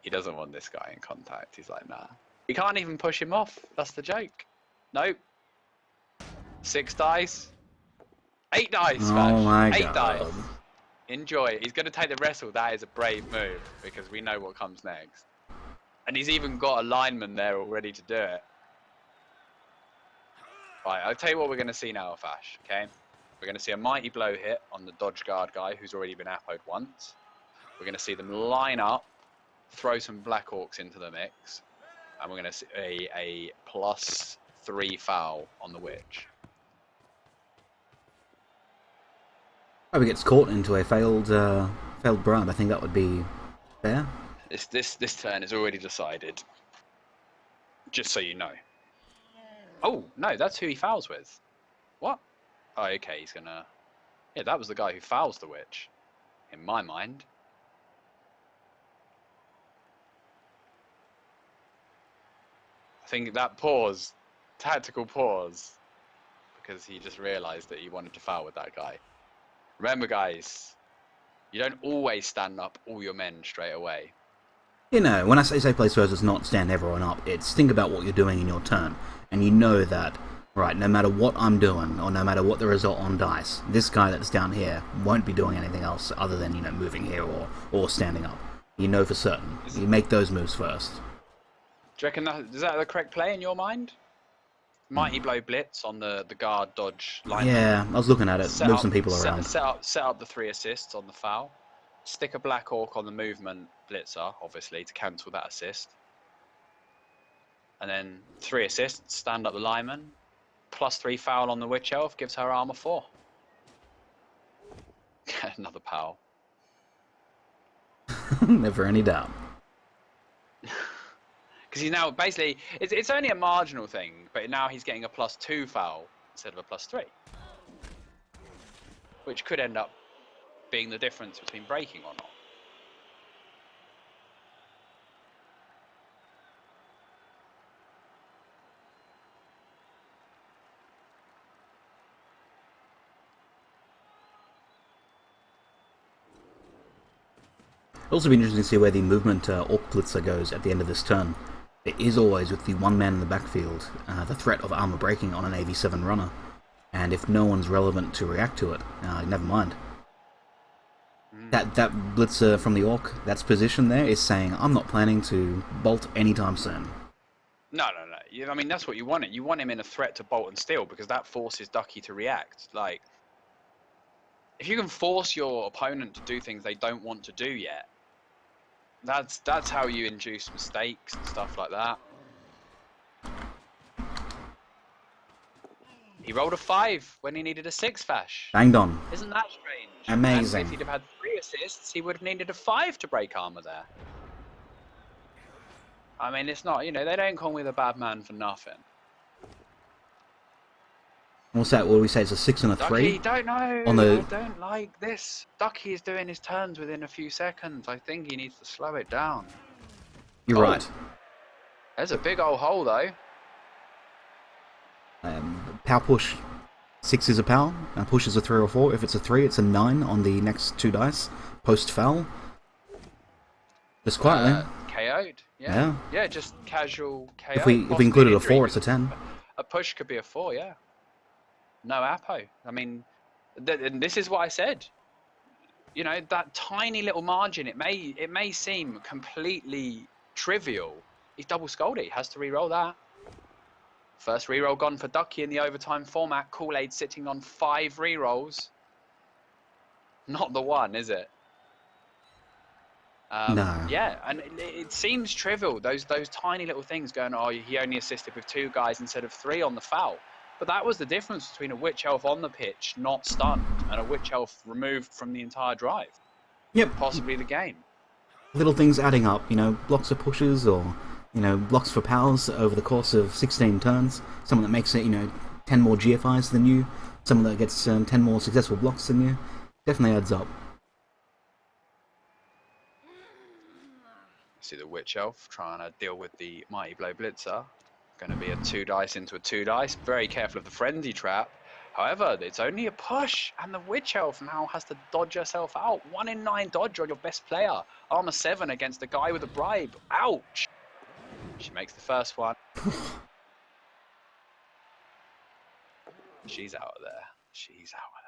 He doesn't want this guy in contact. He's like, nah. You can't even push him off. That's the joke. Nope. 6 dice. 8 dice, Smash. Oh my 8 God. dice. Enjoy. He's going to take the wrestle. That is a brave move because we know what comes next. And he's even got a lineman there already to do it. Right, I'll tell you what we're going to see now, Fash, okay? We're going to see a mighty blow hit on the dodge guard guy who's already been apoed once. We're going to see them line up, throw some Black Orcs into the mix, and we're going to see a +3 foul on the witch. If he gets caught into a failed bribe, I think that would be fair. This turn is already decided. Just so you know. Oh, no, that's who he fouls with. What? Oh, okay, he's gonna... Yeah, that was the guy who fouls the witch. In my mind. I think that pause, tactical pause, because he just realised that he wanted to foul with that guy. Remember, guys, You don't always stand up all your men straight away. You know, when I say place first, it's not stand everyone up. It's think about what you're doing in your turn. And you know that, right, no matter what I'm doing, or no matter what the result on dice, this guy that's down here won't be doing anything else other than, you know, moving here or standing up. You know for certain. You make those moves first. Do you reckon is that the correct play in your mind? Mighty Blow Blitz on the guard dodge lineman. Yeah, I was looking at it. Move some people around. Set up the 3 assists on the foul. Stick a Black Orc on the movement blitzer, obviously, to cancel that assist. And then 3 assists, stand up the lineman. +3 foul on the Witch Elf, gives her armor 4. Another pal. Never any doubt. Because he's now basically, it's only a marginal thing, but now he's getting a +2 foul instead of a +3. Which could end up being the difference between breaking or not. It'll also be interesting to see where the movement Orc Blitzer goes at the end of this turn. It is always with the one man in the backfield, the threat of armor breaking on an AV7 runner. And if no one's relevant to react to it, never mind. That Blitzer from the Orc, that's position there, is saying, I'm not planning to bolt anytime soon. No. I mean, that's what you want. You want him in a threat to bolt and steal, because that forces Ducke to react. Like, if you can force your opponent to do things they don't want to do yet, that's how you induce mistakes and stuff like that. He rolled a 5 when he needed a 6 fash. Banged on. Isn't that strange? Amazing. And if he'd have had 3 assists, he would have needed a 5 to break armor there. I mean, it's not, you know, they don't call me the bad man for nothing. What's that? What do we say? It's a 6 and a 3? Ducke, don't know. I don't like this. Ducke is doing his turns within a few seconds. I think he needs to slow it down. You're right. There's a big old hole, though. Power push. 6 is a power, and push is a 3 or 4. If it's a 3, it's a 9 on the next 2 dice. Post foul. Just quietly. KO'd. Yeah. Yeah, just casual KO. If we included a 4, it's a 10. A push could be a 4, yeah. No apo. I mean, and this is what I said. You know, that tiny little margin, it may seem completely trivial. He's double scolded. He has to re-roll that. First re-roll gone for Ducke in the overtime format. Koolaid sitting on 5 re-rolls. Not the one, is it? No. Yeah, and it seems trivial. Those tiny little things going, oh, he only assisted with 2 guys instead of 3 on the foul. But that was the difference between a Witch Elf on the pitch, not stunned, and a Witch Elf removed from the entire drive. Yep. Possibly the game. Little things adding up, you know, blocks for pushes or, you know, blocks for powers over the course of 16 turns. Someone that makes it, you know, 10 more GFIs than you. Someone that gets 10 more successful blocks than you. Definitely adds up. See the Witch Elf trying to deal with the Mighty Blow Blitzer. Going to be a 2 dice into a 2 dice. Very careful of the frenzy trap. However, it's only a push, and the Witch Elf now has to dodge herself out. 1 in 9 dodge on your best player. Armor 7 against a guy with a bribe. Ouch! She makes the first one. She's out of there. She's out of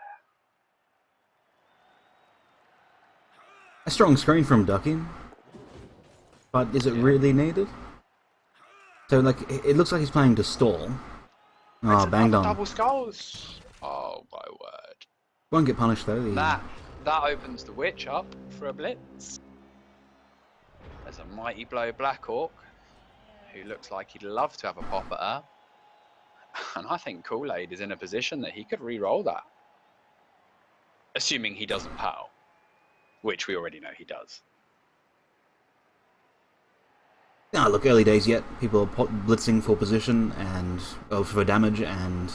there. A strong screen from Ducke. But is it really needed? So, like, it looks like he's planning to stall. Oh, banged on. Double skulls. Oh, my word. Won't get punished, though. That opens the Witch up for a blitz. There's a Mighty Blow Black Orc, who looks like he'd love to have a pop at her. And I think Koolaid is in a position that he could re-roll that. Assuming he doesn't POW. Which we already know he does. No, look, early days yet. People are blitzing for position and for damage and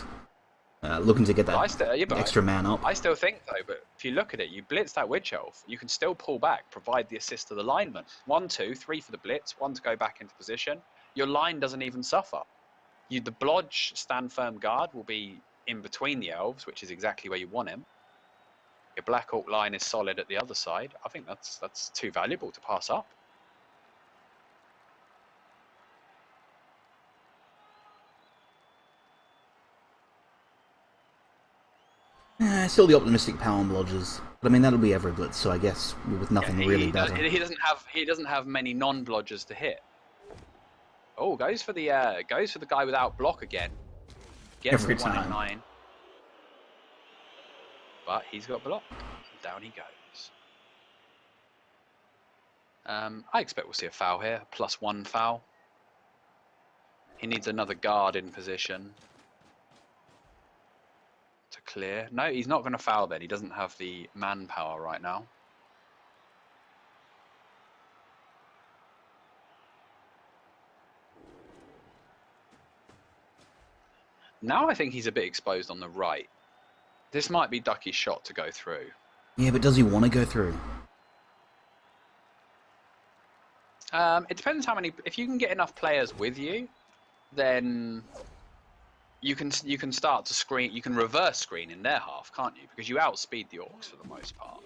looking to get that extra man up. I still think, though, but if you look at it, you blitz that Witch Elf, you can still pull back, provide the assist to the lineman. 1, 2, 3 for the blitz, 1 to go back into position. Your line doesn't even suffer. The Blodge stand firm guard will be in between the elves, which is exactly where you want him. Your Black Hawk line is solid at the other side. I think that's too valuable to pass up. Still the optimistic power on blodgers, but I mean that'll be every blitz, so I guess with nothing really better. He doesn't have many non-blodgers to hit. Oh, goes for the guy without block again. Gets Every the 1 in time. 9. But he's got block. Down he goes. I expect we'll see a foul here. +1 foul. He needs another guard in position to clear. No, he's not going to foul then. He doesn't have the manpower right now. Now I think he's a bit exposed on the right. This might be Ducke's shot to go through. Yeah, but does he want to go through? It depends how many. If you can get enough players with you, then you can start to screen. You can reverse screen in their half, can't you? Because you outspeed the Orcs for the most part.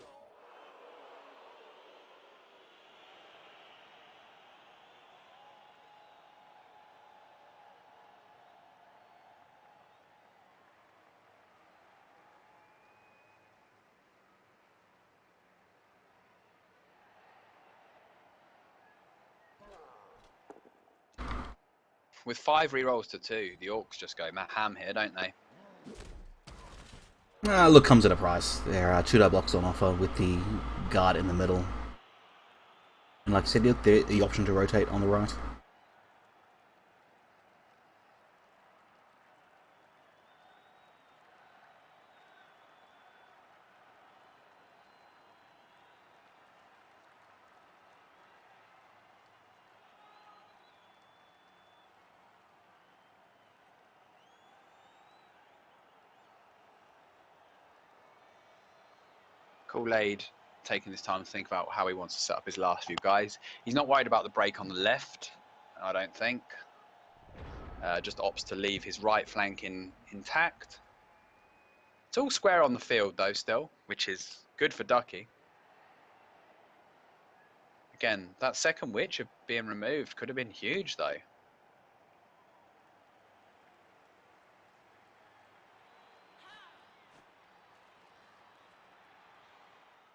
With 5 rerolls to 2, the Orcs just go ham here, don't they? Look comes at a price. There are 2 blocks on offer with the guard in the middle. And like I said, the option to rotate on the right. Koolaid taking this time to think about how he wants to set up his last few guys. He's not worried about the break on the left, I don't think. Just opts to leave his right flank intact. It's all square on the field though still, which is good for Ducke. Again, that second witch being removed could have been huge though.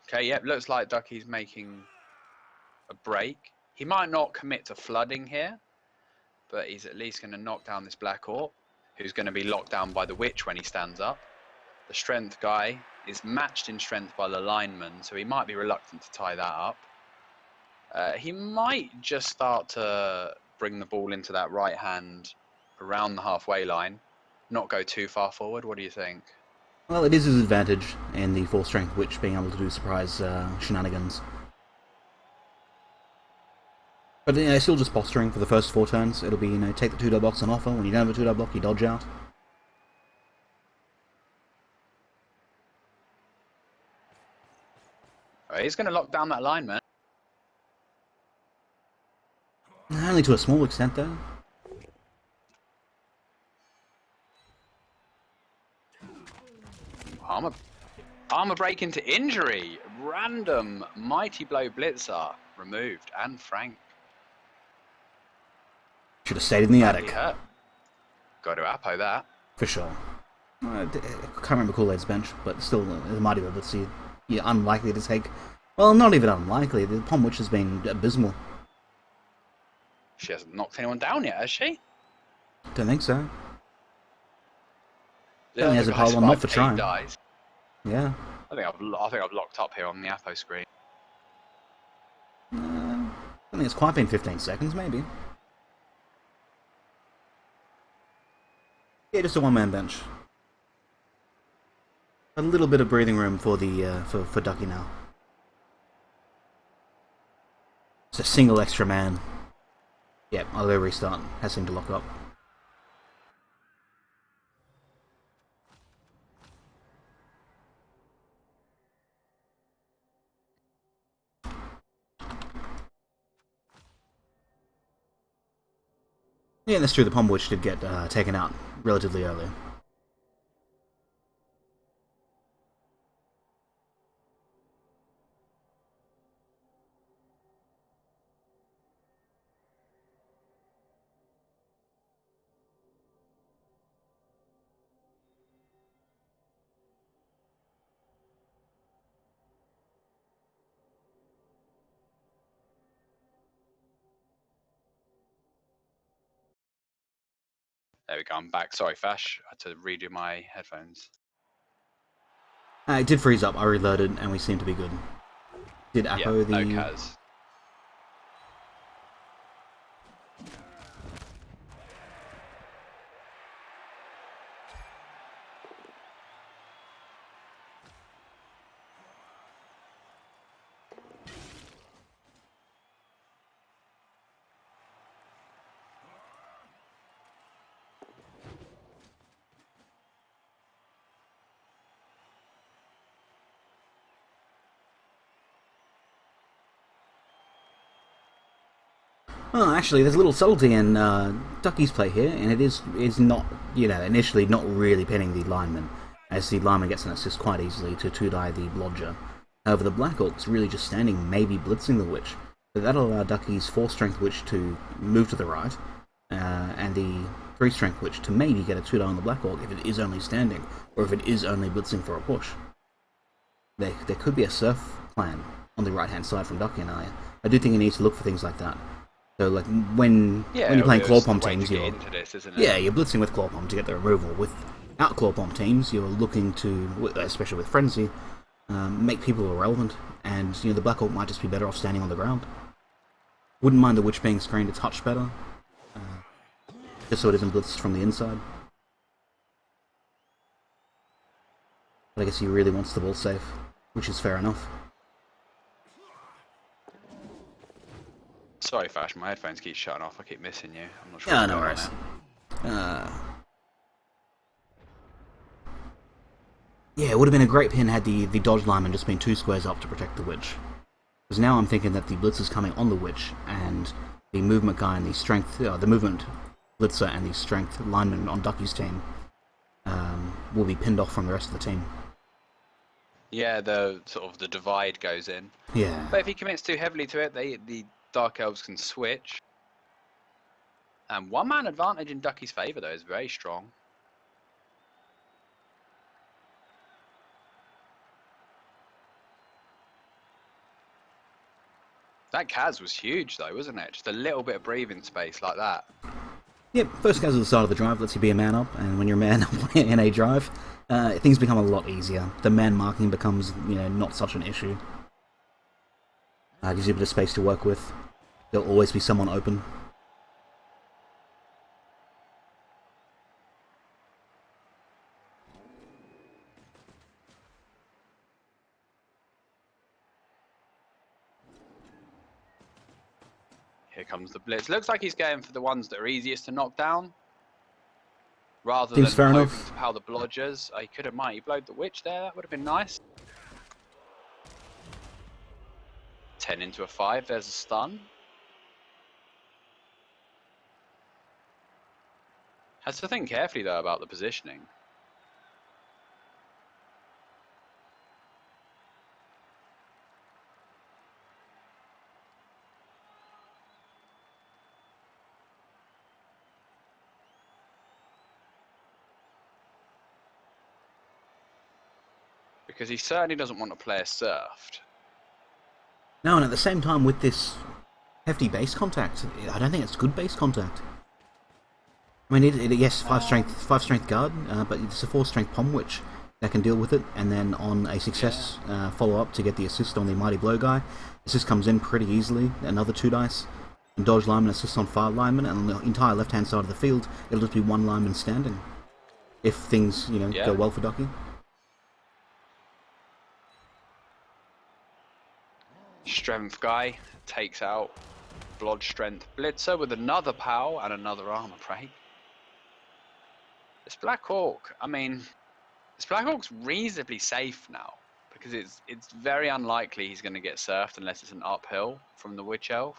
Okay, yep, looks like Ducke's making a break. He might not commit to flooding here, but he's at least going to knock down this Black Orc, who's going to be locked down by the Witch when he stands up. The Strength guy is matched in strength by the lineman, so he might be reluctant to tie that up. He might just start to bring the ball into that right hand around the halfway line, not go too far forward. What do you think? Well, it is his advantage in the 4th strength witch being able to do surprise shenanigans. But still just posturing for the first 4 turns. It'll be, take the 2 blocks on offer. When you don't have a 2 block, you dodge out. Oh, he's going to lock down that lineman. Only to a small extent, though. Armor break into injury. Random mighty blow blitzer removed and Frank. Should have stayed in the attic. Hurt. Got to Apo that. For sure. I can't remember Koolaid's bench, but still, the mighty blow blitzer, you're unlikely to take. Well, not even unlikely. The Palm Witch has been abysmal. She hasn't knocked anyone down yet, has she? Don't think so. Yeah, Only has a pile on, not for trying. Dies. Yeah. I think I've locked up here on the Apo screen. I think it's quite been 15 seconds, maybe. Yeah, just a 1-man bench. A little bit of breathing room for the for Ducke now. It's a single extra man. Yep, I'll go restart. Has him to lock up. Yeah, that's true. The Palm Witch did get taken out relatively early. There we go, I'm back. Sorry, Fash. I had to redo my headphones. It did freeze up. I reloaded, and we seem to be good. Did Apo Yeah, the... no Kaz. Well, actually, there's a little subtlety in Ducky's play here, and it is not, initially not really pinning the lineman, as the lineman gets an assist quite easily to 2-die the Blodger. However, the Black Orc's really just standing, maybe blitzing the Witch, but that'll allow Ducky's 4-strength Witch to move to the right, and the 3-strength Witch to maybe get a 2-die on the Black Orc if it is only standing, or if it is only blitzing for a push. There could be a surf plan on the right-hand side from Ducky, and I do think he needs to look for things like that. So, like, when you're playing Clawpomb teams, you're blitzing with Clawpomb to get the removal. Without Clawpomb teams, you're looking to, especially with Frenzy, make people irrelevant, and the Black Orc might just be better off standing on the ground. Wouldn't mind the Witch being screened a touch better, just so it isn't blitzed from the inside. But I guess he really wants the ball safe, which is fair enough. Sorry, Fash, my headphones keep shutting off. I keep missing you. I'm not sure. Yeah, no worries. Yeah, it would have been a great pin had the dodge lineman just been 2 squares up to protect the Witch. Because now I'm thinking that the blitz is coming on the Witch, and the movement guy and the strength, the movement blitzer and the strength lineman on Ducky's team will be pinned off from the rest of the team. Yeah, the divide goes in. Yeah. But if he commits too heavily to it, the Dark Elves can switch. And 1-man advantage in Ducky's favour, though, is very strong. That Kaz was huge, though, wasn't it? Just a little bit of breathing space like that. Yep, first Kaz at the start of the drive lets you be a man up, and when you're a man up in a drive, things become a lot easier. The man marking becomes, not such an issue. Gives you a bit of space to work with. There'll always be someone open. Here comes the blitz. Looks like he's going for the ones that are easiest to knock down. Rather Seems than fair hoping enough. to power the blodgers. He could have he blowed the Witch there. That would have been nice. 10 into a 5. There's a stun. Has to think carefully, though, about the positioning. Because he certainly doesn't want to play a surfed. No, and at the same time, with this hefty base contact, I don't think it's good base contact. I mean, yes, 5 strength guard, but it's a 4-strength Pom Witch that can deal with it, and then on a success follow-up to get the assist on the Mighty Blow guy. Assist comes in pretty easily, another 2 dice, and dodge lineman assist on fire lineman, and on the entire left-hand side of the field, it'll just be 1 lineman standing. If things, go well for Ducky. Strength guy takes out Blood Strength Blitzer with another POW and another armor break. This Black Hawk, this Black Hawk's reasonably safe now because it's very unlikely he's going to get surfed unless it's an uphill from the Witch Elf.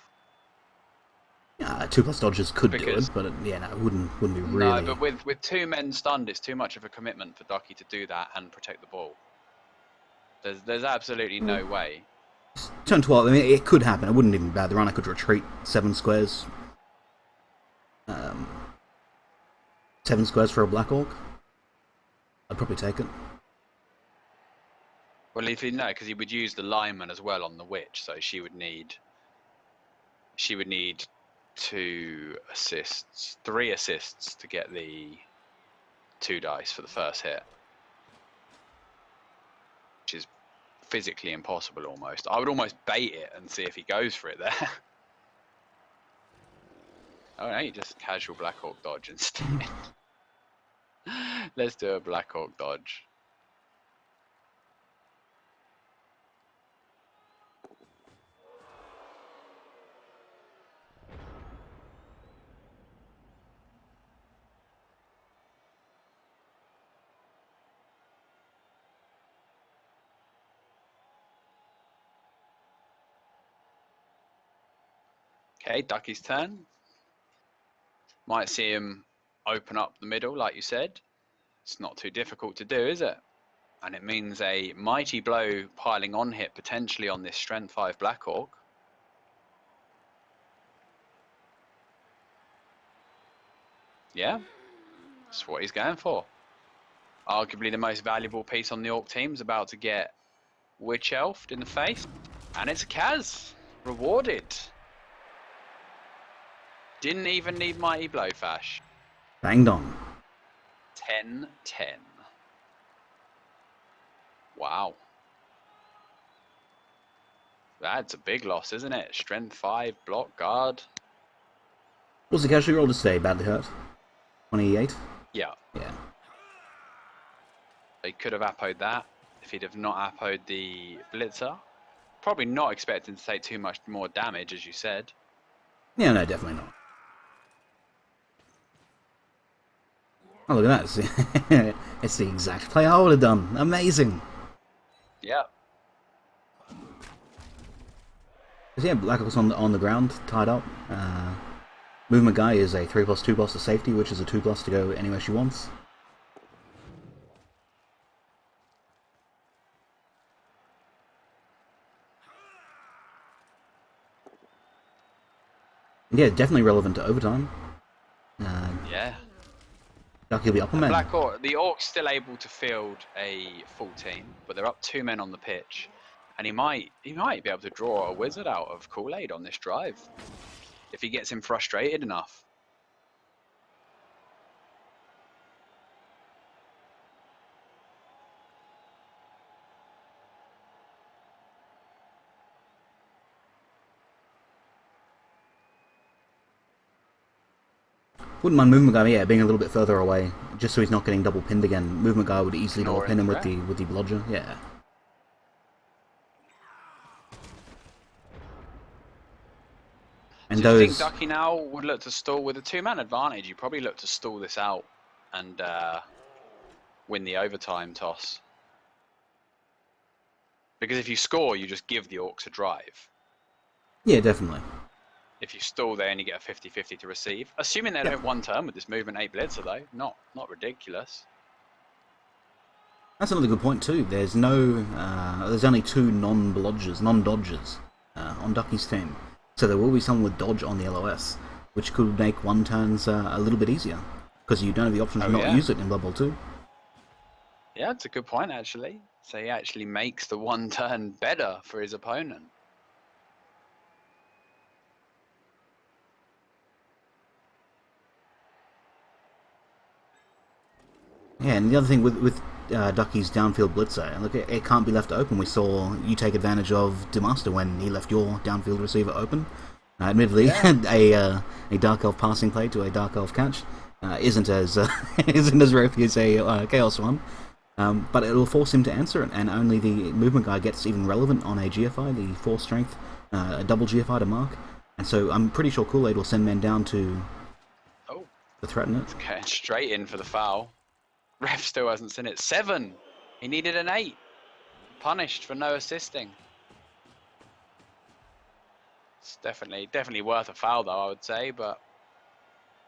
2+ dodges could do it, but it wouldn't be really. No, but with 2 men stunned, it's too much of a commitment for Ducky to do that and protect the ball. There's absolutely no way. Turn 12, it could happen. It wouldn't even be bad. The runner could retreat 7 squares. 7 squares for a Black Orc. I'd probably take it. Well, if because he would use the lineman as well on the Witch, so she would need 2 assists, 3 assists to get the 2 dice for the first hit, which is physically impossible almost. I would almost bait it and see if he goes for it there. Oh no, you just casual Black Hawk dodge instead. Let's do a Black Hawk dodge. Okay, Ducky's turn. Might see him open up the middle, like you said. It's not too difficult to do, is it? And it means a mighty blow piling on hit potentially on this Strength 5 Black Hawk. Yeah, that's what he's going for. Arguably the most valuable piece on the Orc team's about to get Witch Elfed in the face. And it's a Kaz. Rewarded. Didn't even need Mighty Blow, Fash. Banged on. 10-10. Wow. That's a big loss, isn't it? Strength 5, block, guard. What's the casualty roll to stay? Badly hurt? 28? Yeah. Yeah. He could have appoed that if he'd have not appoed the Blitzer. Probably not expecting to take too much more damage, as you said. Yeah, no, definitely not. Oh, look at that. It's the exact play I would have done. Amazing. Yeah. Yeah, Black Hawk's on the ground, tied up. Movement guy is a 3+2+ to safety, which is a 2+ to go anywhere she wants. Yeah, definitely relevant to overtime. Yeah. Ducke will be up on men. Black Orc, the Orc's still able to field a full team, but they're up 2 men on the pitch. And he might be able to draw a wizard out of Koolaid on this drive. If he gets him frustrated enough. Wouldn't mind Movement Guy, yeah, being a little bit further away, just so he's not getting double pinned again. Movement Guy would easily double pin him with the bludger, yeah. And do you think Ducke now would look to stall with a 2-man advantage? You probably look to stall this out and win the overtime toss. Because if you score, you just give the Orcs a drive. Yeah, definitely. If you stall, they only get a 50-50 to receive. Assuming they don't one turn with this movement 8 Blitzer, though. Not ridiculous. That's another good point, too. There's only 2 non-dodgers on Ducke's team. So there will be someone with dodge on the LOS, which could make one turns a little bit easier. Because you don't have the option to not use it in Blood Bowl 2. Yeah, it's a good point, actually. So he actually makes the one turn better for his opponent. Yeah, and the other thing with Ducke's downfield blitzer, look, it can't be left open. We saw you take advantage of Demaster when he left your downfield receiver open. Admittedly, a Dark Elf passing play to a Dark Elf catch isn't as ropey as a Chaos one, but it will force him to answer it, and only the movement guy gets even relevant on a GFI, the 4 strength, a double GFI to mark, and so I'm pretty sure Koolaid will send men down to threaten it. Okay, straight in for the foul. Ref still hasn't seen it. 7! He needed an 8. Punished for no assisting. It's definitely worth a foul though, I would say, but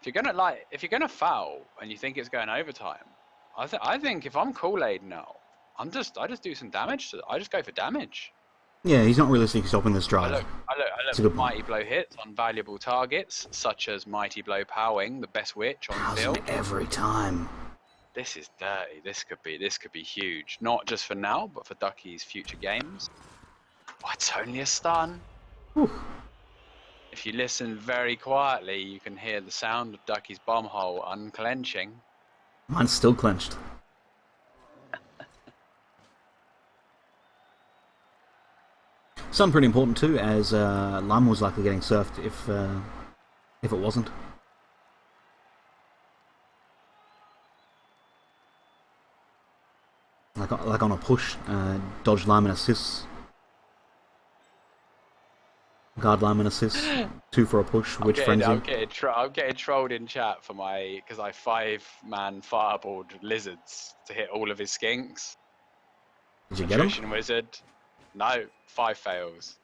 if you're gonna foul and you think it's going overtime, I think if I'm Koolaid now, I just do some damage to it. I just go for damage. Yeah, he's not realistically stopping this drive. I look for Mighty Blow hits on valuable targets, such as Mighty Blow powering, the best witch on the field. Every time. This is dirty. This could be huge. Not just for now, but for Ducke's future games. Oh, it's only a stun. Whew. If you listen very quietly, you can hear the sound of Ducky's bombhole unclenching. Mine's still clenched. Something pretty important too, as Lama was likely getting surfed if it wasn't. Like on a push, dodge lineman assists, guard lineman assists, 2 for a push, which frenzy. I'm getting trolled in chat for because I 5-man fireballed lizards to hit all of his skinks. Did you get him? Nutrition wizard. No, 5 fails.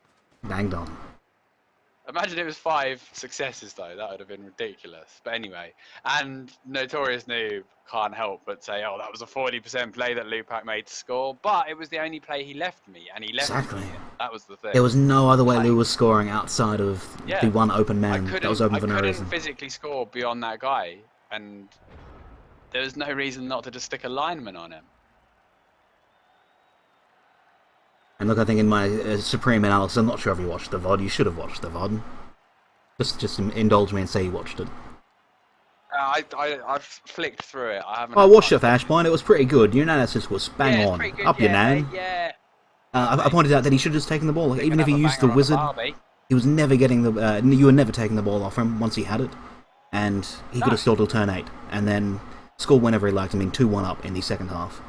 Banged on. Imagine it was 5 successes though. That would have been ridiculous. But anyway, and Notorious Noob can't help but say, "Oh, that was a 40% play that Lupac made to score." But it was the only play he left me, and he left me. That was the thing. There was no other way Lou was scoring outside of the one open man that was open for no reason. I couldn't physically score beyond that guy, and there was no reason not to just stick a lineman on him. And look, I think in my supreme analysis, I'm not sure if you watched the VOD. You should have watched the VOD. Just indulge me and say you watched it. I've flicked through it. I watched it, Flashpoint. It was pretty good. Your analysis was bang on. Good, Up your nan. Yeah. I pointed out that he should have just taken the ball. Like, even if he used the wizard, he was never getting the. You were never taking the ball off him once he had it, and he could have still till turn 8, and then score whenever he liked. I mean, 2-1 up in the second half.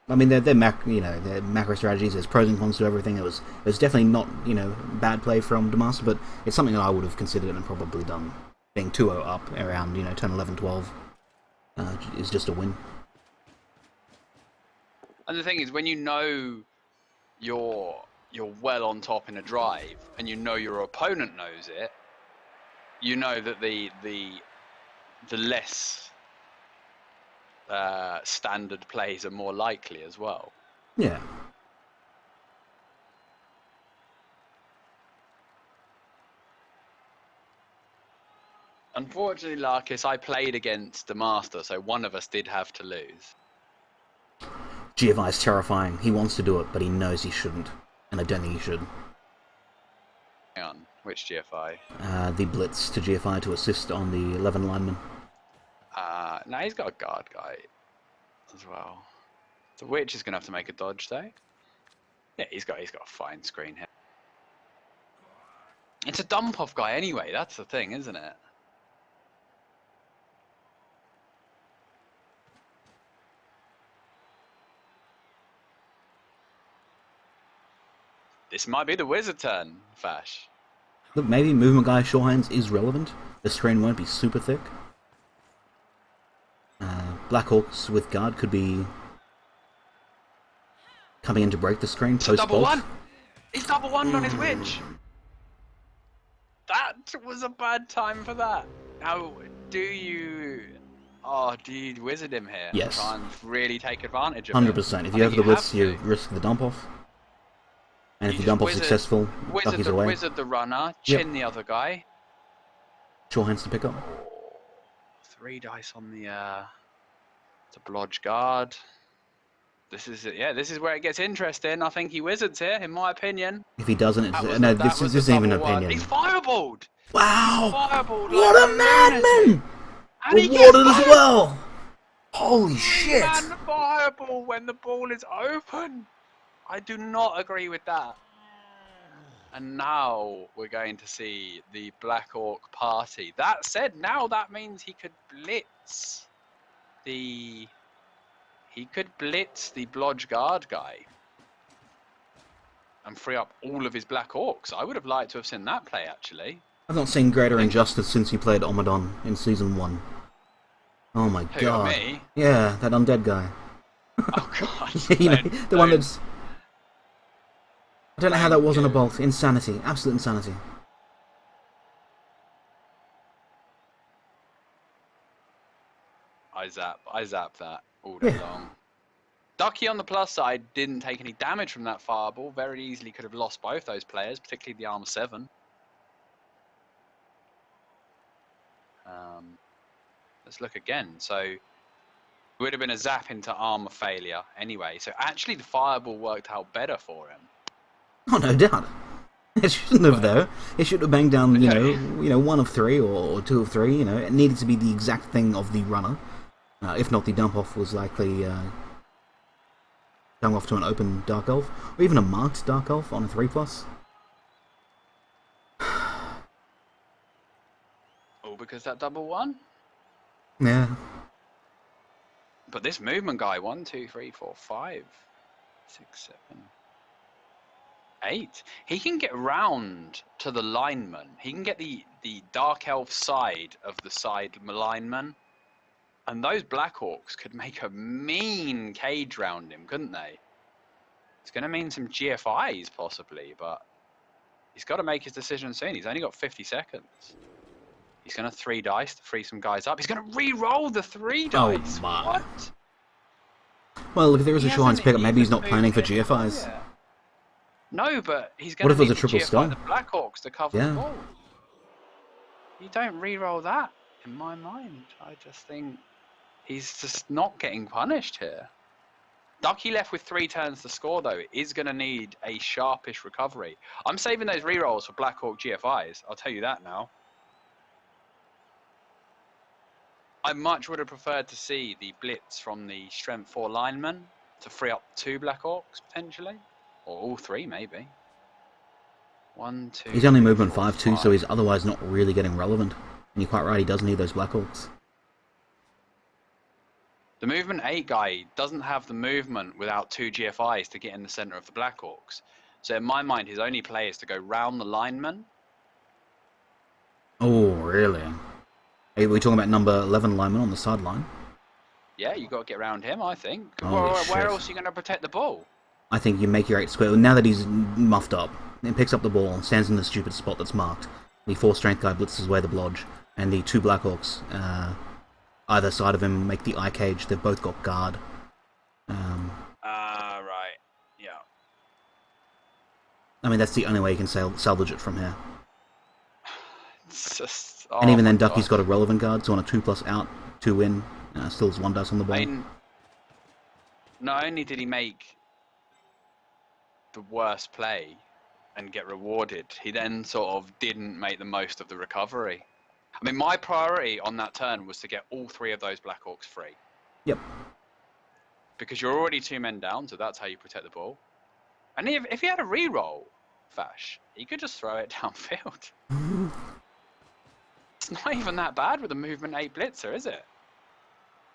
I mean, they're macro strategies. There's pros and cons to everything. It was definitely not bad play from Demaster, but it's something that I would have considered and probably done. Being 2-0 up around turn 11, 12 is just a win. And the thing is, when you know you're well on top in a drive, and you know your opponent knows it, you know that the less standard plays are more likely as well. Yeah. Unfortunately, Larkis, I played against the Master, so one of us did have to lose. GFI is terrifying. He wants to do it, but he knows he shouldn't. And I don't think he should. Hang on, which GFI? The blitz to GFI to assist on the 11 lineman. No, he's got a guard guy as well. The Witch is going to have to make a dodge, though. Yeah, he's got a fine screen here. It's a dump-off guy anyway, that's the thing, isn't it? This might be the wizard turn, Fash. Look, maybe movement guy sure hands is relevant. The screen won't be super thick. Blackhawks with guard could be coming in to break the screen post double one. He's double one on his witch. That was a bad time for that. How do you wizard him here? Yes. Try and really take advantage of 100%. If you have the whiz, you risk the dump off. And if the dump off's successful, Ducky's away. Wizard the runner, chin the other guy. Sure hands to pick up. 3 dice on the to blodge guard. This is it. Yeah, this is where it gets interesting. I think he wizards here, in my opinion. If he doesn't, this isn't even an opinion. He's fireballed. Wow! Fireballed what a madman! Rewarded as well. Holy shit! Man fireball when the ball is open. I do not agree with that. And now we're going to see the Black Orc party. That said, now that means he could blitz the Blodge Guard guy and free up all of his Black Orcs. I would have liked to have seen that play, actually. I've not seen greater injustice since he played Omadon in Season 1. Oh my god. Me? Yeah, that undead guy. Oh god. The one that's... I don't know how that wasn't a bolt. Insanity. Absolute insanity. I zap that all day long. Ducke on the plus side didn't take any damage from that fireball. Very easily could have lost both those players, particularly the armor 7. Let's look again. So it would have been a zap into armor failure anyway. So actually the fireball worked out better for him. Oh, no doubt. It shouldn't have, though. It should have banged down, you know, one of three or two of three. You know, it needed to be the exact thing of the runner. If not, the dump off was likely going off to an open Dark Elf, or even a marked Dark Elf on a 3+. All because that double one? Yeah. But this movement guy, 1, 2, 3, 4, 5, 6, 7, 8. He can get round to the lineman. He can get the Dark Elf side of the side lineman. And those Black Orcs could make a mean cage round him, couldn't they? It's going to mean some GFIs, possibly, but he's got to make his decision soon. He's only got 50 seconds. He's going to 3 dice to free some guys up. He's going to re-roll the 3 dice. Oh, my. What? Well, look, if there is a Shorehand's pickup, maybe he's not planning for GFIs. Yeah. No, but he's going to need to GFI the Black Orcs to cover the ball. You don't re-roll that, in my mind. I just think he's just not getting punished here. Ducke left with 3 turns to score, though. It is going to need a sharpish recovery. I'm saving those re-rolls for Black Orc GFIs. I'll tell you that now. I much would have preferred to see the blitz from the Strength 4 lineman to free up 2 Black Orcs, potentially. Or all 3, maybe. 1, 2... He's only movement 5 too, so he's otherwise not really getting relevant. And you're quite right, he does need those Black Orcs. The movement 8 guy doesn't have the movement without 2 GFIs to get in the centre of the Black Orcs. So in my mind, his only play is to go round the lineman. Oh, really? Are we talking about number 11 lineman on the sideline? Yeah, you got to get around him, I think. Where else are you going to protect the ball? I think you make your 8 square. Now that he's muffed up, and picks up the ball, stands in the stupid spot that's marked. The 4 strength guy blitzes away the blodge, and the 2 Black Orcs, either side of him, make the eye cage. They've both got guard. Right. Yeah. I mean, that's the only way you can salvage it from here. It's just... and even then, Ducke's got a relevant guard, so on a 2+ out, 2 in, still has 1 dice on the ball. I mean, not only did he make the worst play and get rewarded, he then sort of didn't make the most of the recovery. I mean, my priority on that turn was to get all 3 of those Black Orcs free. Yep. Because you're already 2 men down, so that's how you protect the ball. And if he had a re-roll, Fash, he could just throw it downfield. It's not even that bad with a movement 8 blitzer, is it?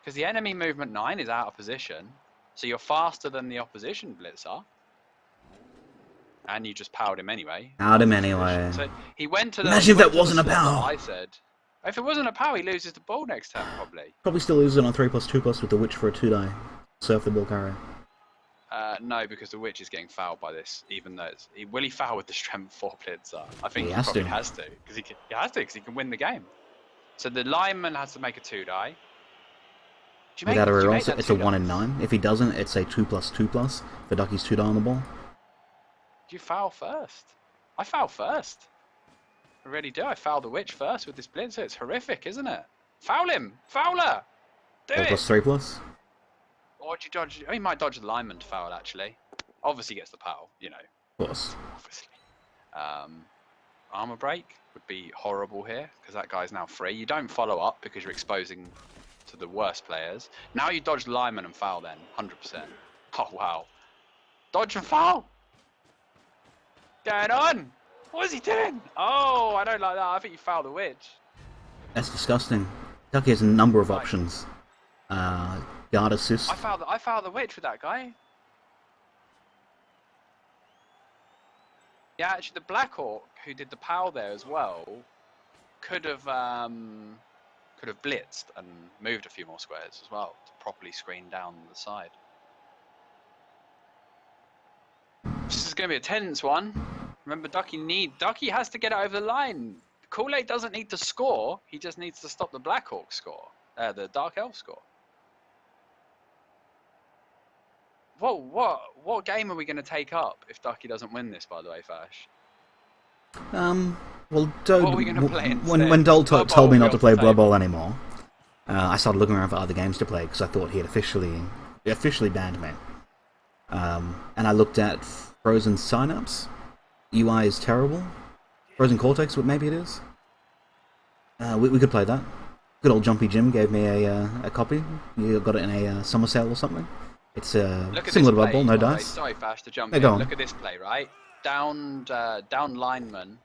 Because the enemy movement 9 is out of position, so you're faster than the opposition blitzer. And you just powered him anyway. Powered him anyway. So he went to the... Imagine if that wasn't a power. I said. If it wasn't a power, he loses the ball next turn, probably. Probably still loses it on 3+, 2+ with the Witch for a 2 die. Surf the ball carrier. No, because the Witch is getting fouled by this, even though it's... Will he foul with the Strength 4 blitzer? I think he probably has to. Because he can win the game. So the lineman has to make a 2 die. Without a reroll, it's a 1 in 9. If he doesn't, it's a 2+, 2+ for Ducke's 2 die on the ball. You foul first. I foul first. I really do. I foul the Witch first with this blitzer. It's horrific, isn't it? Foul him! Fowler! Do it! 4+, 3+. Or would you dodge? Oh, he might dodge the lineman to foul, actually. Obviously gets the foul, you know. Of course. Obviously. Armor break would be horrible here, because that guy's now free. You don't follow up because you're exposing to the worst players. Now you dodge the lineman and foul then, 100%. Oh, wow. Dodge and foul! Going on? What is he doing? Oh, I don't like that. I think you fouled the Witch. That's disgusting. Ducke has a number of options. Guard assist. I fouled the Witch with that guy. Yeah, actually, the Black Orc who did the pow there as well could have blitzed and moved a few more squares as well to properly screen down the side. This is going to be a tense one. Remember, Ducke has to get it over the line. Koolaid doesn't need to score. He just needs to stop the Black Orc score. The Dark Elf score. What game are we going to take up if Ducke doesn't win this, by the way, Fash? Well, Dode, what are we going to play when Dole told me not to play Blood Bowl anymore, I started looking around for other games to play because I thought he had officially banned me. And I looked at Frozen Synapse, UI is terrible. Frozen Cortex, maybe it is. We could play that. Good old Jumpy Jim gave me a copy. You got it in a summer sale or something. It's similar to Blood Bowl, no dice. Sorry, Fash, to jump in. Go on. Look at this play, right? Down lineman.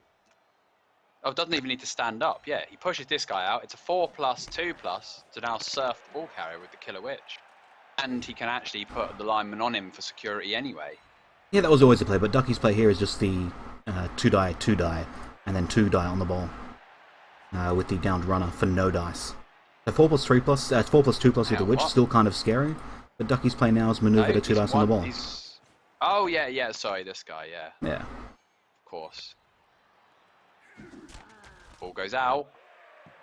Oh, doesn't even need to stand up. Yeah, he pushes this guy out. It's a 4+, 2+ to now surf the ball carrier with the Killer Witch. And he can actually put the lineman on him for security anyway. Yeah, that was always the play, but Ducky's play here is just the 2 die, and then 2 die on the ball. With the downed runner for no dice. So 4+, 3+, 4+, 2+ with the Witch, still kind of scary. But Ducky's play now is maneuver the 2 dice on the ball. Oh, yeah, sorry, this guy, yeah. Yeah. Of course. Ball goes out.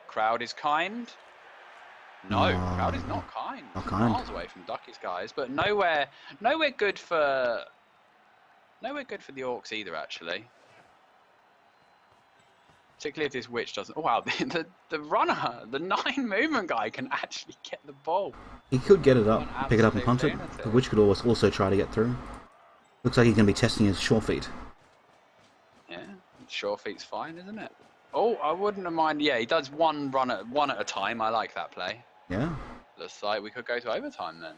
Crowd is kind. No, crowd is not kind. Not kind. Miles away from Ducky's guys, but nowhere good for the Orcs either, actually. Particularly if this Witch doesn't. Oh wow, the runner, the 9 movement guy can actually get the ball. He could get it up, pick it up and punt it. The Witch could also try to get through. Looks like he's going to be testing his sure feet. Yeah, sure feet's fine, isn't it? Oh, I wouldn't have mind. Yeah, he does one at a time. I like that play. Yeah. Looks like we could go to overtime then.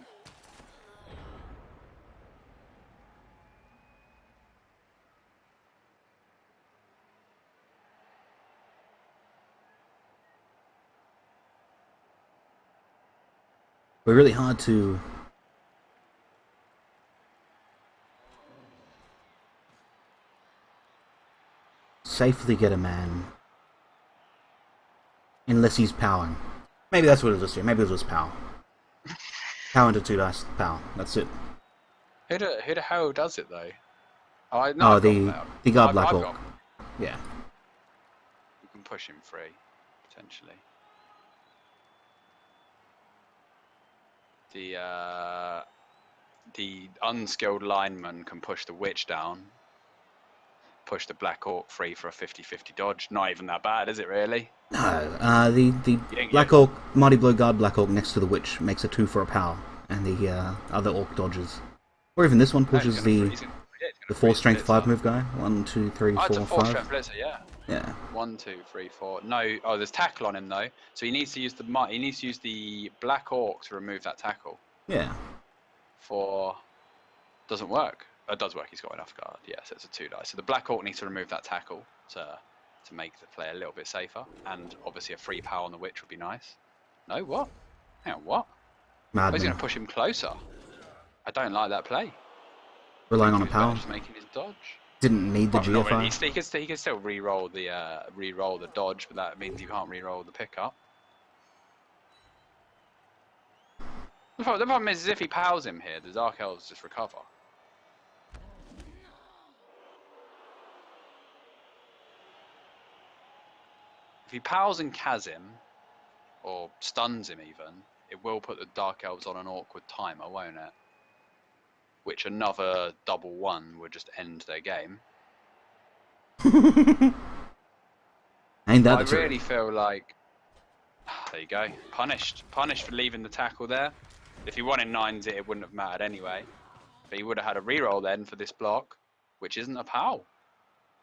We're really hard to safely get a man unless he's powering. Maybe that's what it was here. Maybe it was power. Power into 2 dice. Power. That's it. Who the hell does it though? The guard Black Orc. Yeah. You can push him free, potentially. The unskilled lineman can push the Witch down. Push the Black Orc free for a 50-50 dodge. Not even that bad, is it really? No. The Black Orc, Mighty Blow Guard Black Orc next to the Witch makes a 2 for a power, and the other Orc dodges. Or even this one pushes the 4 strength 5 move guy. 1, 2, 3, 4, it's a 4 5. strength blitzer, yeah. Yeah. 1, 2, 3, 4. No, there's tackle on him though, so he needs to use the Black Orc to remove that tackle. Yeah. Doesn't work. It does work. He's got enough guard. Yeah, so it's a 2 die. So the Black Orc needs to remove that tackle to make the play a little bit safer, and obviously a free power on the Witch would be nice. No, what? Hang on, what? Oh, he's going to push him closer. I don't like that play. Relying on a power. Just making his dodge. Didn't need the GFI. Really. He can still re-roll the dodge, but that means you can't re-roll the pickup. The problem is if he powers him here, the Dark Elves just recover. If he powers and Kaz him, or stuns him even, it will put the Dark Elves on an awkward timer, won't it? Which another double 1 would just end their game. Ain't that I really feel like... There you go. Punished. Punished for leaving the tackle there. If he wanted 9s it wouldn't have mattered anyway. But he would have had a reroll then for this block, which isn't a POW.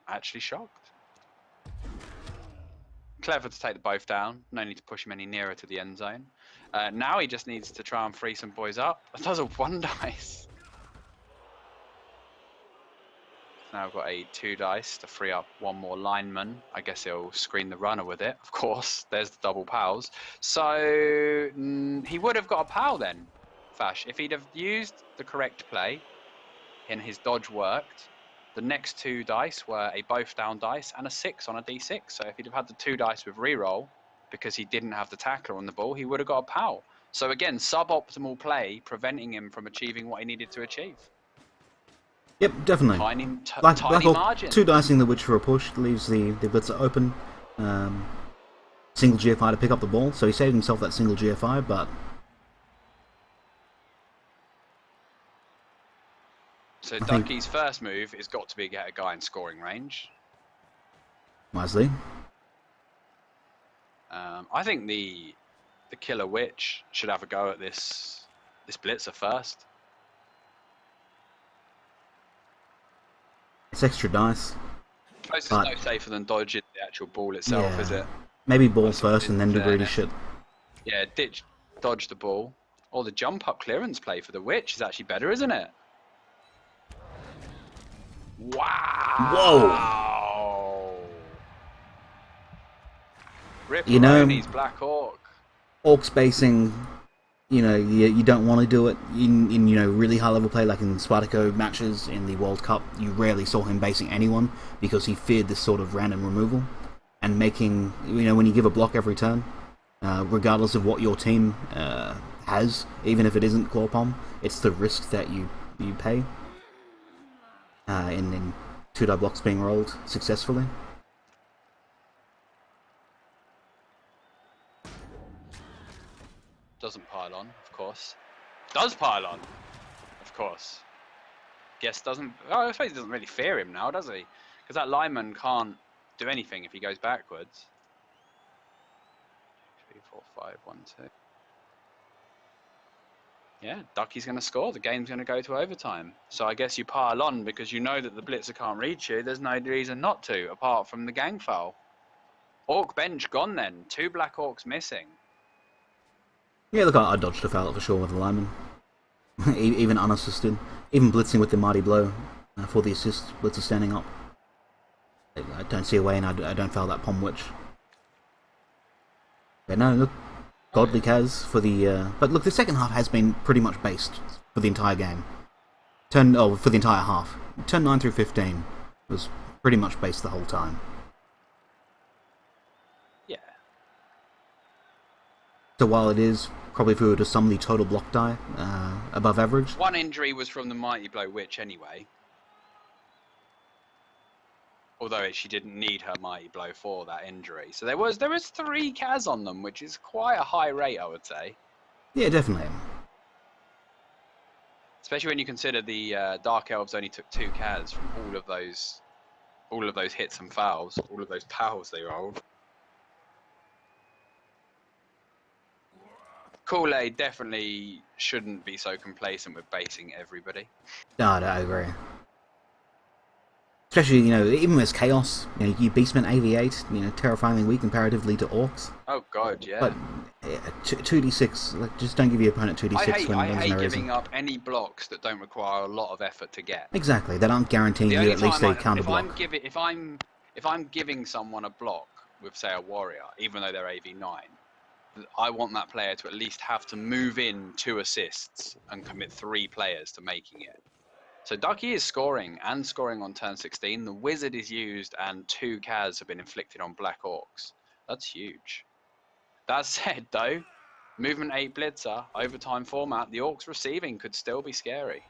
Actually shocked. Clever to take the both down. No need to push him any nearer to the end zone. Now he just needs to try and free some boys up. That does a 1 dice. Now I've got a 2 dice to free up 1 more lineman. I guess he'll screen the runner with it, of course. There's the double POWs. So he would have got a POW then, Fash. If he'd have used the correct play and his dodge worked, the next 2 dice were a both down dice and a 6 on a d6. So if he'd have had the 2 dice with reroll, because he didn't have the tackler on the ball, he would have got a POW. So again, suboptimal play, preventing him from achieving what he needed to achieve. Yep, definitely. Tiny Black margin. 2 dicing the Witch for a push leaves the blitzer open. Single GFI to pick up the ball, so he saved himself that single GFI, but... So Ducky's first move has got to be get a guy in scoring range. Wisely. I think the Killer Witch should have a go at this blitzer first. It's extra dice. suppose it's But no safer than dodging the actual ball itself, is yeah, it? maybe ball I suppose first and then do greedy fairness. shit. Yeah, dodge the ball. Or the jump up clearance play for the Witch is actually better, isn't it? Whoa! Wow! You know, Ripperoni's Black Hawk. orc spacing, you know, you don't want to do it in you know, really high level play, like in Spartaco matches in the World Cup. You rarely saw him basing anyone because he feared this sort of random removal and making, you know, when you give a block every turn, regardless of what your team has, even if it isn't Claw Palm, it's the risk that you pay in 2-die blocks being rolled successfully. Doesn't pile on, of course. Does pile on, of course. Guess doesn't. Oh, I suppose he doesn't really fear him now, does he? Because that lineman can't do anything if he goes backwards. 3, 4, 5, 1, 2. Yeah, Ducky's going to score. The game's going to go to overtime. So I guess you pile on because you know that the blitzer can't reach you. There's no reason not to, apart from the gang foul. Orc bench gone then. 2 Black Orcs missing. Yeah, look, I dodged a foul for sure with the lineman. Even unassisted. Even blitzing with the mighty blow for the assist. Blitzer standing up. I don't see a way, and I don't foul that Pom Witch. Yeah, no, look, Godly Kaz for the... but look, the second half has been pretty much based for the entire game. For the entire half. Turn 9 through 15 was pretty much based the whole time. Yeah. So while it is, probably if we were to sum the total block die, above average... One injury was from the Mighty Blow Witch anyway. Although she didn't need her Mighty Blow for that injury. So there was 3 Kaz on them, which is quite a high rate, I would say. Yeah, definitely. Especially when you consider the Dark Elves only took 2 Kaz from all of those hits and fouls, all of those pals they rolled. Koolaid definitely shouldn't be so complacent with basing everybody. No, I agree. Especially, you know, even with Chaos, you know, you Beastmen AV8, you know, terrifyingly weak comparatively to Orcs. Oh god, yeah. But 2d6, like, just don't give your opponent 2d6 I hate no giving reason. up any blocks that don't require a lot of effort to get. Exactly, that aren't guaranteeing you at least a counter block. If I'm giving someone a block with, say, a warrior, even though they're AV9, I want that player to at least have to move in 2 assists and commit 3 players to making it. So Ducke is scoring and scoring on turn 16. The Wizard is used and 2 Kaz have been inflicted on Black Orcs. That's huge. That said, though, movement 8 Blitzer, overtime format, the Orcs receiving could still be scary.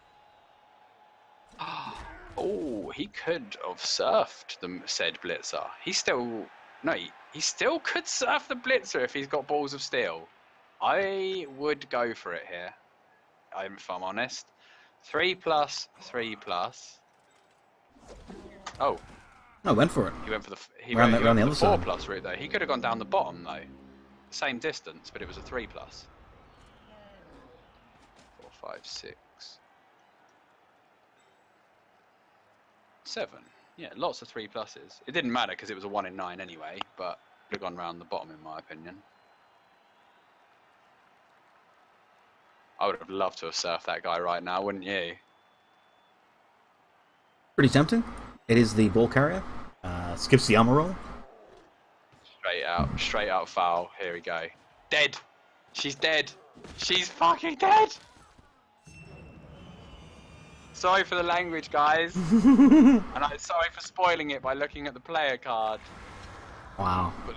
Oh, he could have surfed the said Blitzer. He still could surf the Blitzer if he's got balls of steel. I would go for it here, if I'm honest. 3+, 3+. Oh. No, went for it. He went for the Around the other 4+ side. route though. He could have gone down the bottom though. Same distance, but it was a 3+. 4, 5, 6, 7. Yeah, lots of 3+s. It didn't matter because it was a 1 in 9 anyway, but would have gone round the bottom in my opinion. I would have loved to have surfed that guy right now, wouldn't you? Pretty tempting. It is the ball carrier. Skips the armor roll. Straight out foul. Here we go. Dead. She's dead. She's fucking dead. Sorry for the language, guys. And I'm sorry for spoiling it by looking at the player card. Wow. But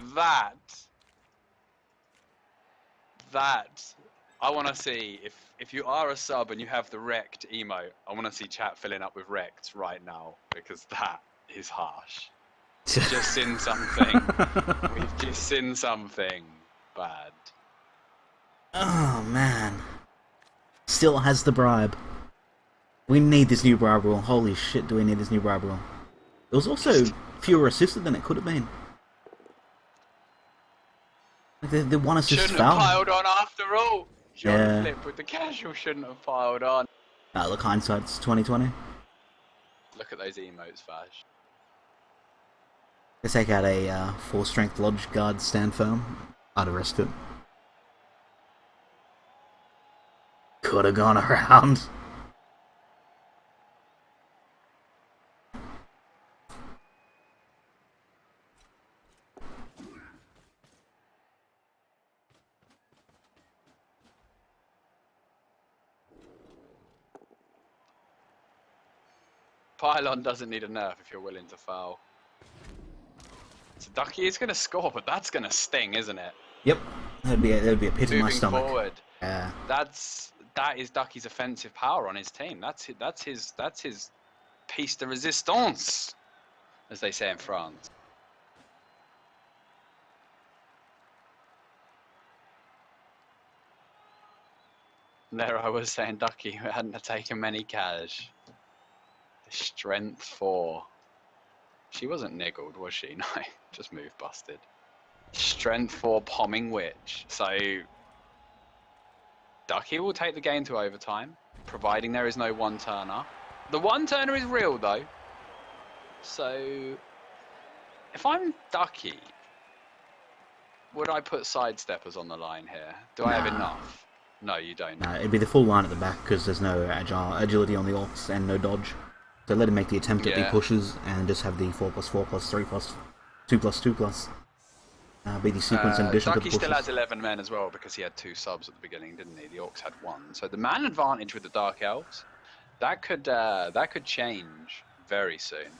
that, I want to see, if you are a sub and you have the wrecked emote, I want to see chat filling up with wrecked right now, because that is harsh. We've just seen something. We've just seen something bad. Oh, man. Still has the bribe. We need this new bribe rule. Holy shit, do we need this new bribe rule. It was also fewer assisted than it could have been. Like the one assist Shouldn't foul. have piled on after all. Yeah. Flip with the casual shouldn't have piled on. Look, hindsight's 2020. Look at those emotes, Vash. They take out a 4-strength Lodge Guard stand firm. I'd arrest it. Could have gone around. Pylon doesn't need a nerf if you're willing to foul. So Ducky is going to score, but that's going to sting, isn't it? Yep, that'd be a pit in my Moving stomach. forward, Yeah. that is Ducky's offensive power on his team. That's his piece de resistance, as they say in France. There I was saying Ducky who hadn't taken many cash. Strength 4. She wasn't niggled, was she? No, just move busted. Strength 4 Pomming Witch. So Ducky will take the game to overtime, providing there is no one-turner. The one-turner is real though. So if I'm Ducky, would I put sidesteppers on the line here? Do I have enough? No, you don't. No, it'd be the full line at the back because there's no agility on the orcs and no dodge. So let him make the attempt at the pushes and just have the 4+4+3+2+2+. Be the sequence in addition to the Ducky pushes. still has 11 men as well because he had 2 subs at the beginning, didn't he? The orcs had 1. So the man advantage with the Dark Elves, that could change very soon.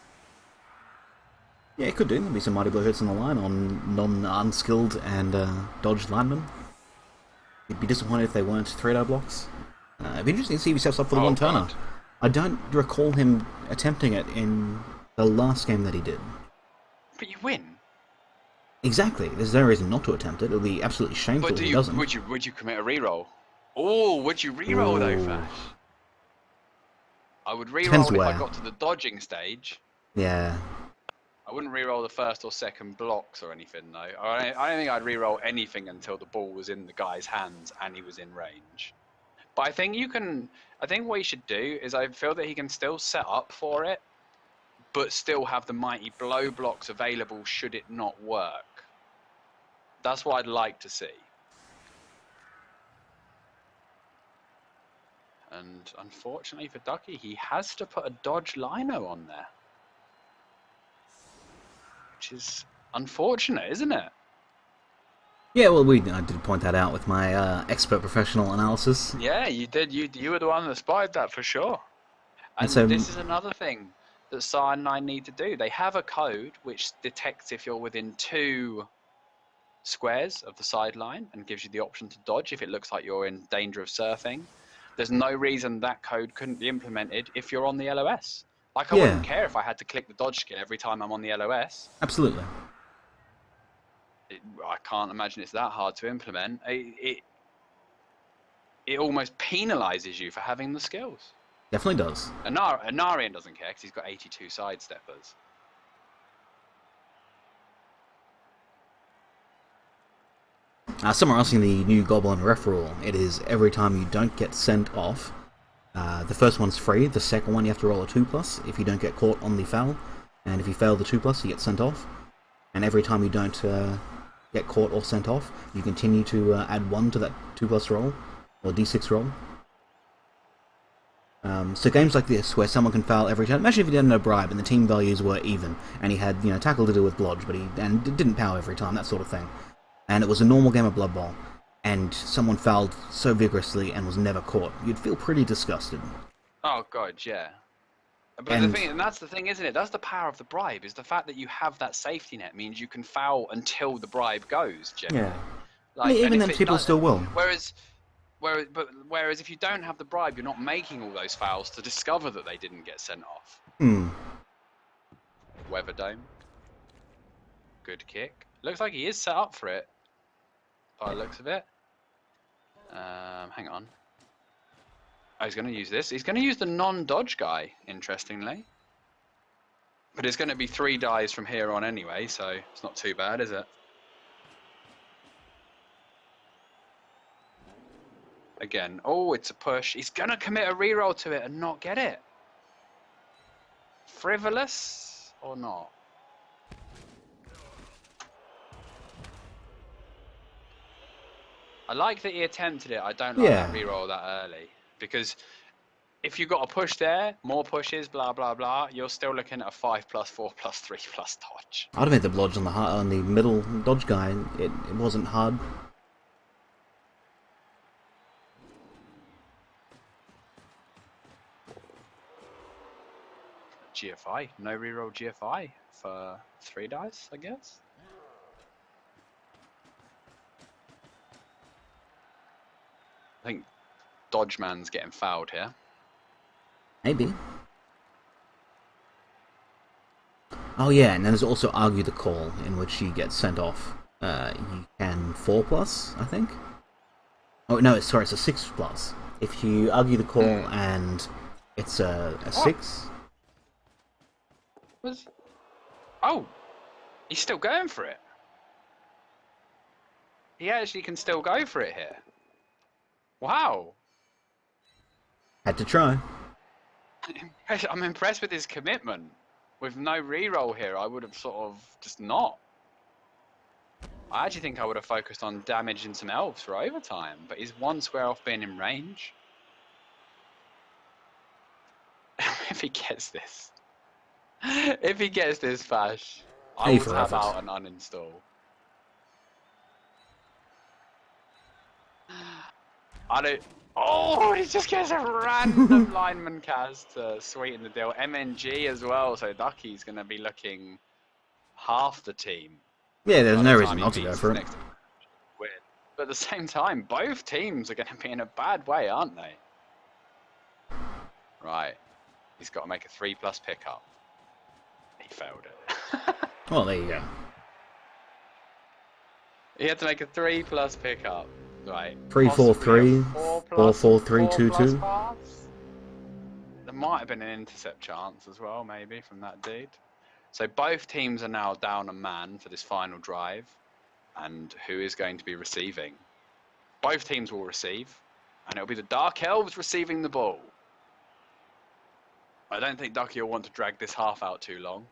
Yeah, it could do. There'll be some mighty blow hits on the line on non-unskilled and dodged linemen. You'd be disappointed if they weren't 3-die blocks. It'd be interesting to see if he steps up for the one-turner. God. I don't recall him attempting it in the last game that he did. But you win. Exactly. There's no reason not to attempt it. It'll be absolutely shameful if he doesn't. Would you commit a reroll? Oh, would you reroll though, Fash? I would reroll if I got to the dodging stage. Yeah. I wouldn't reroll the first or second blocks or anything though. I don't think I'd reroll anything until the ball was in the guy's hands and he was in range. But I think what you should do is I feel that he can still set up for it, but still have the mighty blow blocks available should it not work. That's what I'd like to see. And unfortunately for Ducky, he has to put a dodge lino on there. Which is unfortunate, isn't it? Yeah, well, I did point that out with my expert professional analysis. Yeah, you did. You were the one that spotted that for sure. And so, this is another thing that SAR and I need to do. They have a code which detects if you're within 2 squares of the sideline and gives you the option to dodge if it looks like you're in danger of surfing. There's no reason that code couldn't be implemented if you're on the LOS. Like, I wouldn't care if I had to click the dodge skill every time I'm on the LOS. Absolutely. I can't imagine it's that hard to implement. It almost penalizes you for having the skills. Definitely does. Anarian doesn't care because he's got 82 sidesteppers. Some are asking the new Goblin ref rule. It is every time you don't get sent off, the first one's free, the second one you have to roll a 2+ if you don't get caught on the foul, and if you fail the 2+ you get sent off. And every time you don't get caught or sent off, you continue to add 1 to that 2+ roll, or d6 roll. So games like this, where someone can foul every turn, imagine if he didn't have no bribe and the team values were even, and he had, tackle to do with blodge, but he didn't power every time, that sort of thing. And it was a normal game of Blood Bowl, and someone fouled so vigorously and was never caught, you'd feel pretty disgusted. Oh god, yeah. But that's the thing, isn't it? That's the power of the bribe, is the fact that you have that safety net means you can foul until the bribe goes, generally. Yeah. Like, even then people still will. Whereas if you don't have the bribe, you're not making all those fouls to discover that they didn't get sent off. Weather Dome. Good kick. Looks like he is set up for it, by the looks of it. Hang on. Oh, he's going to use this. He's going to use the non-dodge guy, interestingly. But it's going to be 3 dies from here on anyway, so it's not too bad, is it? Again. Oh, it's a push. He's going to commit a reroll to it and not get it. Frivolous or not? I like that he attempted it. I don't like Yeah. that reroll that early. Because if you've got a push there, more pushes, blah, blah, blah, you're still looking at a 5+4+3+ dodge. I'd have made the dodge on the middle dodge guy. It wasn't hard. GFI. No reroll GFI for 3 dice, I guess. I think Dodge Man's getting fouled here. Maybe. Oh yeah, and then there's also Argue the Call, in which he gets sent off. You can 4+, I think? Oh no, sorry, it's a 6+. If you Argue the Call and it's a 6... Oh! He's still going for it. He actually can still go for it here. Wow. Had to try. I'm impressed with his commitment. With no reroll here, I would have sort of just not. I actually think I would have focused on damaging some elves for overtime, but he's 1 square off being in range. If he gets this. If he gets this, Fash, I will tab out and uninstall. I don't... Oh, he just gets a random lineman cast to sweeten the deal. MNG as well, so Ducke's going to be looking half the team. Yeah, there's no reason not to go for it. But at the same time, both teams are going to be in a bad way, aren't they? Right. He's got to make a 3+ pickup. He failed it. Well, there you go. He had to make a 3+ pickup. Right. 3-4-3, 4-4-3-2-2. There might have been an intercept chance as well, maybe, from that dude. So both teams are now down a man for this final drive. And who is going to be receiving? Both teams will receive. And it'll be the Dark Elves receiving the ball. I don't think Ducke will want to drag this half out too long.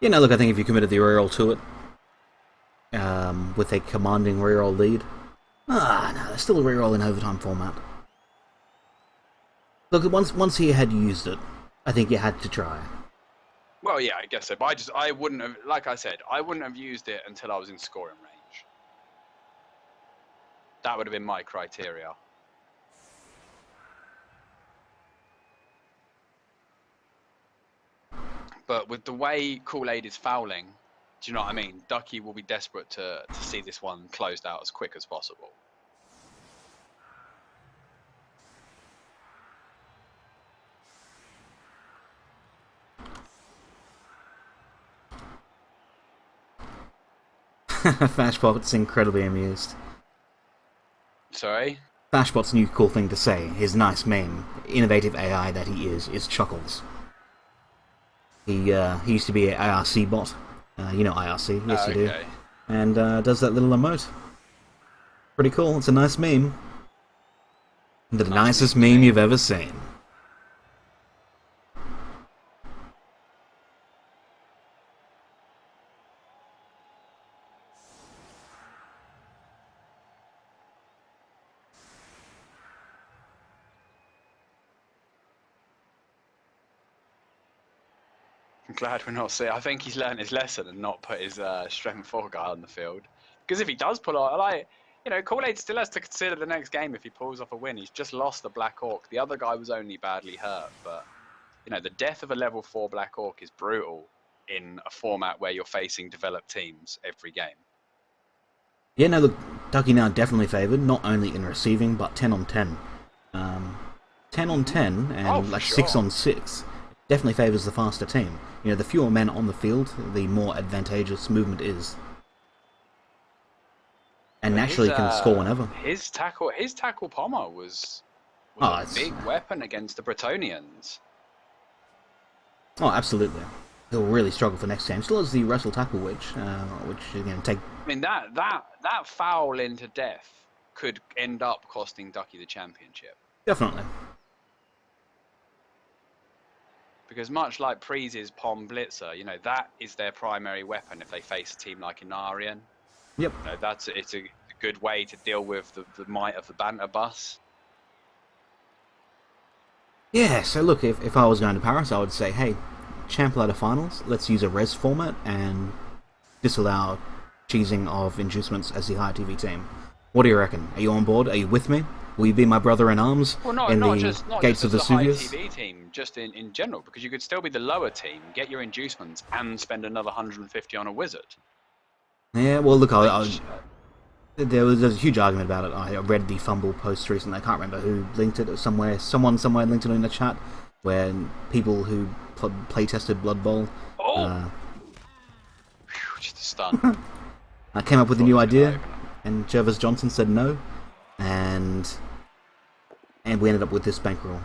You know, look, I think if you committed the reroll to it, with a commanding reroll lead, no, there's still a reroll in overtime format. Look, once he had used it, I think you had to try. Well, yeah, I guess so. But I wouldn't have, like I said, I wouldn't have used it until I was in scoring range. That would have been my criteria. But with the way Koolaid is fouling, do you know what I mean? Ducke will be desperate to see this one closed out as quick as possible. Fashbot's incredibly amused. Sorry? Fashbot's new cool thing to say, his nice meme, innovative AI that he is Chuckles. He used to be an IRC bot. You know IRC, yes you do. And does that little emote. Pretty cool, it's a nice meme. The nicest meme you've ever seen. I'm glad we're not seeing. I think he's learned his lesson and not put his strength 4 guy on the field. Because if he does pull out, like, you know, Koolaid still has to consider the next game if he pulls off a win. He's just lost the Black Orc. The other guy was only badly hurt, but you know, the death of a level 4 Black Orc is brutal in a format where you're facing developed teams every game. Yeah, no, look, Ducke now definitely favoured, not only in receiving, but 10 on 10. 10 on 10 and like 6 on 6 definitely favours the faster team. You know, the fewer men on the field, the more advantageous movement is. And naturally can score whenever. His tackle pommer was a big weapon against the Bretonians. Oh, absolutely. He'll really struggle for next game. Still has the wrestle tackle which is going to take... I mean, that foul into death could end up costing Ducke the championship. Definitely. Because much like Preeze's Pom Blitzer, that is their primary weapon if they face a team like Inarian. Yep. It's a good way to deal with the might of the banter bus. Yeah, so look, if I was going to Paris, I would say, hey, Champ Ladder Finals, let's use a res format and disallow cheesing of inducements as the higher TV team. What do you reckon? Are you on board? Are you with me? Will you be my brother in arms in the gates of Vesuvius? Not just the high TV team, just in general, because you could still be the lower team, get your inducements, and spend another 150 on a wizard. Yeah, well, look, there was a huge argument about it. I read the Fumble post recently. I can't remember who linked it somewhere. Someone somewhere linked it in the chat, where people who play tested Blood Bowl. Just a stun. I came up with a new idea, and Jervis Johnson said no, and we ended up with this bankroll.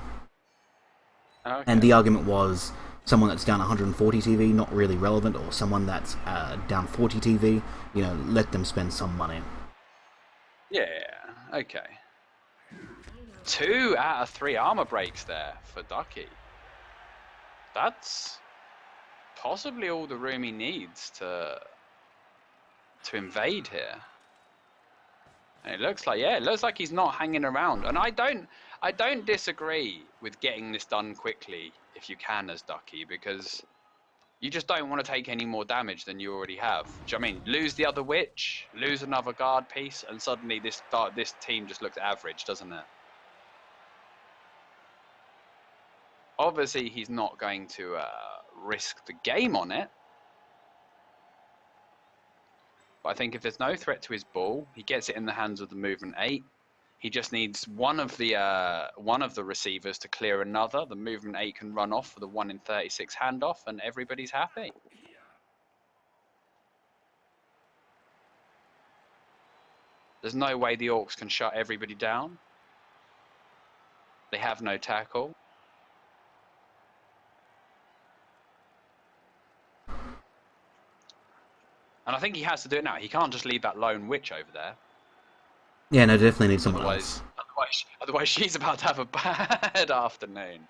Okay. And the argument was someone that's down 140 TV, not really relevant, or someone that's down 40 TV, let them spend some money. Yeah, okay. 2 out of 3 armor breaks there for Ducke. That's possibly all the room he needs to invade here. And it looks like he's not hanging around. And I don't disagree with getting this done quickly if you can as Ducke, because you just don't want to take any more damage than you already have. Do you know what I mean? Lose the other witch, lose another guard piece, and suddenly this team just looks average, doesn't it? Obviously, he's not going to risk the game on it. But I think if there's no threat to his ball, he gets it in the hands of the movement 8. He just needs one of the receivers to clear another. The movement 8 can run off for the 1 in 36 handoff, and everybody's happy. There's no way the Orcs can shut everybody down. They have no tackle. And I think he has to do it now. He can't just leave that lone witch over there. Yeah, no, definitely need someone else. Otherwise, she's about to have a bad afternoon.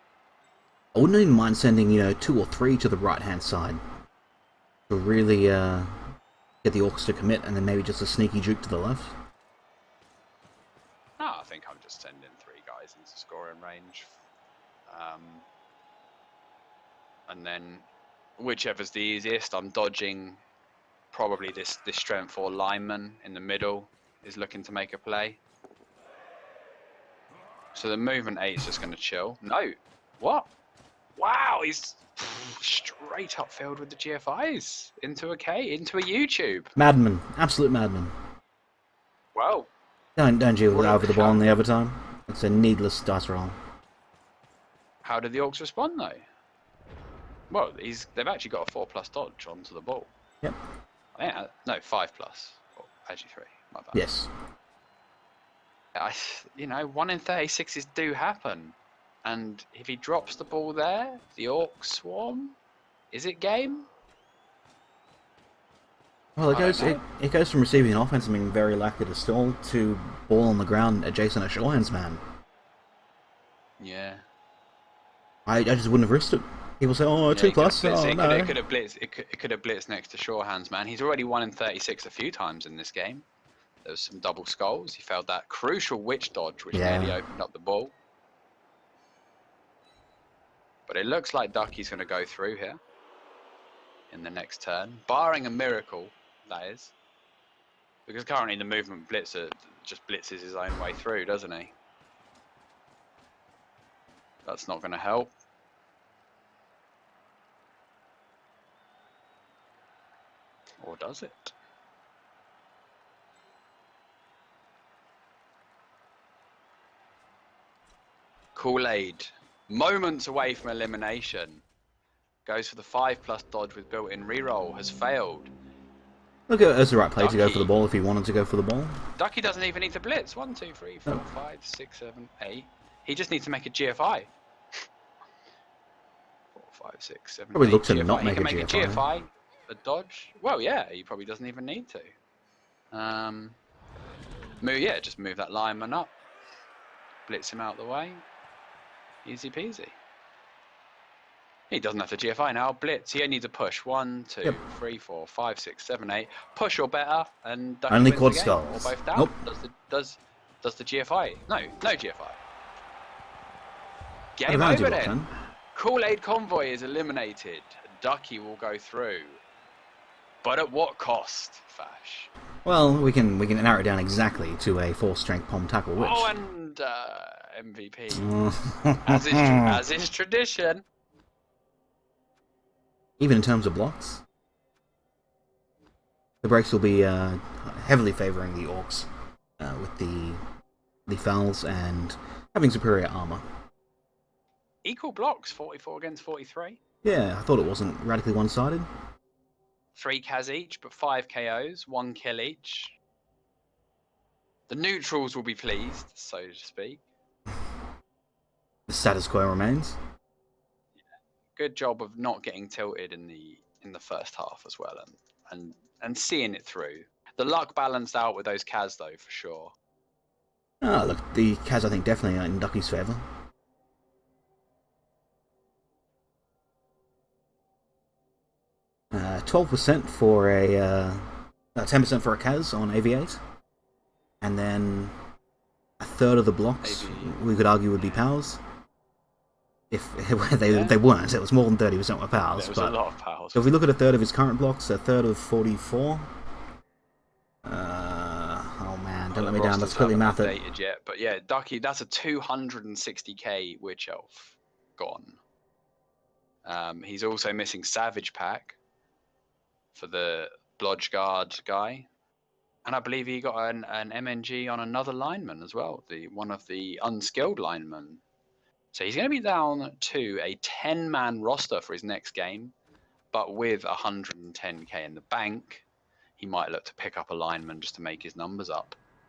I wouldn't even mind sending, 2 or 3 to the right-hand side to really get the Orcs to commit, and then maybe just a sneaky juke to the left. No, I think I'm just sending 3 guys into scoring range. And then whichever's the easiest, I'm dodging probably this strength 4 lineman in the middle is looking to make a play. So the movement 8 is just going to chill. No. What? Wow, he's straight upfield with the GFIs. Into a YouTube. Madman. Absolute madman. Well. Don't you over the ball on the overtime. It's a needless dice roll. How did the Orcs respond, though? Well, they've actually got a 4+ dodge onto the ball. Yep. No, 5+. Oh, actually 3. My bad. Yes. 1 in 36s do happen. And if he drops the ball there, the Orcs swarm. Is it game? Well, it goes from receiving an offense and being very likely to stall to ball on the ground adjacent to Shorehand's man. Yeah. I just wouldn't have risked it. People say, "Oh, 2+." It could have blitzed. It could have blitzed next to Shorehand's man. He's already 1 in 36 a few times in this game. There was some double skulls. He failed that crucial witch dodge, which nearly opened up the ball. But it looks like Ducke's going to go through here in the next turn, barring a miracle, that is. Because currently the movement blitzer just blitzes his own way through, doesn't he? That's not going to help. Or does it? Koolaid, moments away from elimination. Goes for the 5+ dodge with built-in reroll, has failed. Look, that's the right play to go for the ball if he wanted to go for the ball. Ducke doesn't even need to blitz. 1, 2, 3, 4, 5, 6, 7, 8. He just needs to make a GFI. 4, 5, 6, 7, Probably 8. looks to not He make can a make a GFI. GFI, a dodge. Well, yeah, he probably doesn't even need to. Just move that lineman up. Blitz him out the way. Easy peasy. He doesn't have to GFI now. Blitz. He only needs a push. 1, 2, Yep. 3, 4, 5, 6, 7, 8. Push or better, and Ducke Only wins quad the game. skulls. Or both down. Nope. Does the GFI? No GFI. Game Advantage over block, then. Koolaid Convoy is eliminated. Ducke will go through. But at what cost, Fash? Well, we can narrow it down exactly to a 4-strength palm tackle, which... Oh, and MVP. as is tradition. Even in terms of blocks, the breaks will be heavily favouring the Orcs with the fouls and having superior armour. Equal blocks, 44 against 43. Yeah, I thought it wasn't radically one-sided. 3 Kaz each, but 5 KOs, 1 kill each. The neutrals will be pleased, so to speak. The status quo remains. Good job of not getting tilted in the first half as well, and seeing it through. The luck balanced out with those Kaz though, for sure. Ah, look, the Kaz I think definitely are in Ducke's favour. 12% for a 10% for a Kaz on AV8, and then a third of the blocks we could argue would be powers. If they weren't, it was more than 30% were powers. There was a lot of powers. So if we look at a third of his current blocks, a third of 44. Oh man, don't let me down. Let's quickly math it. Yet, but yeah, Ducke, that's a 260k Witch Elf gone. He's also missing Savage Pack for the Blodge Guard guy. And I believe he got an MNG on another lineman as well, one of the unskilled linemen. So he's going to be down to a 10-man roster for his next game, but with 110k in the bank, he might look to pick up a lineman just to make his numbers up.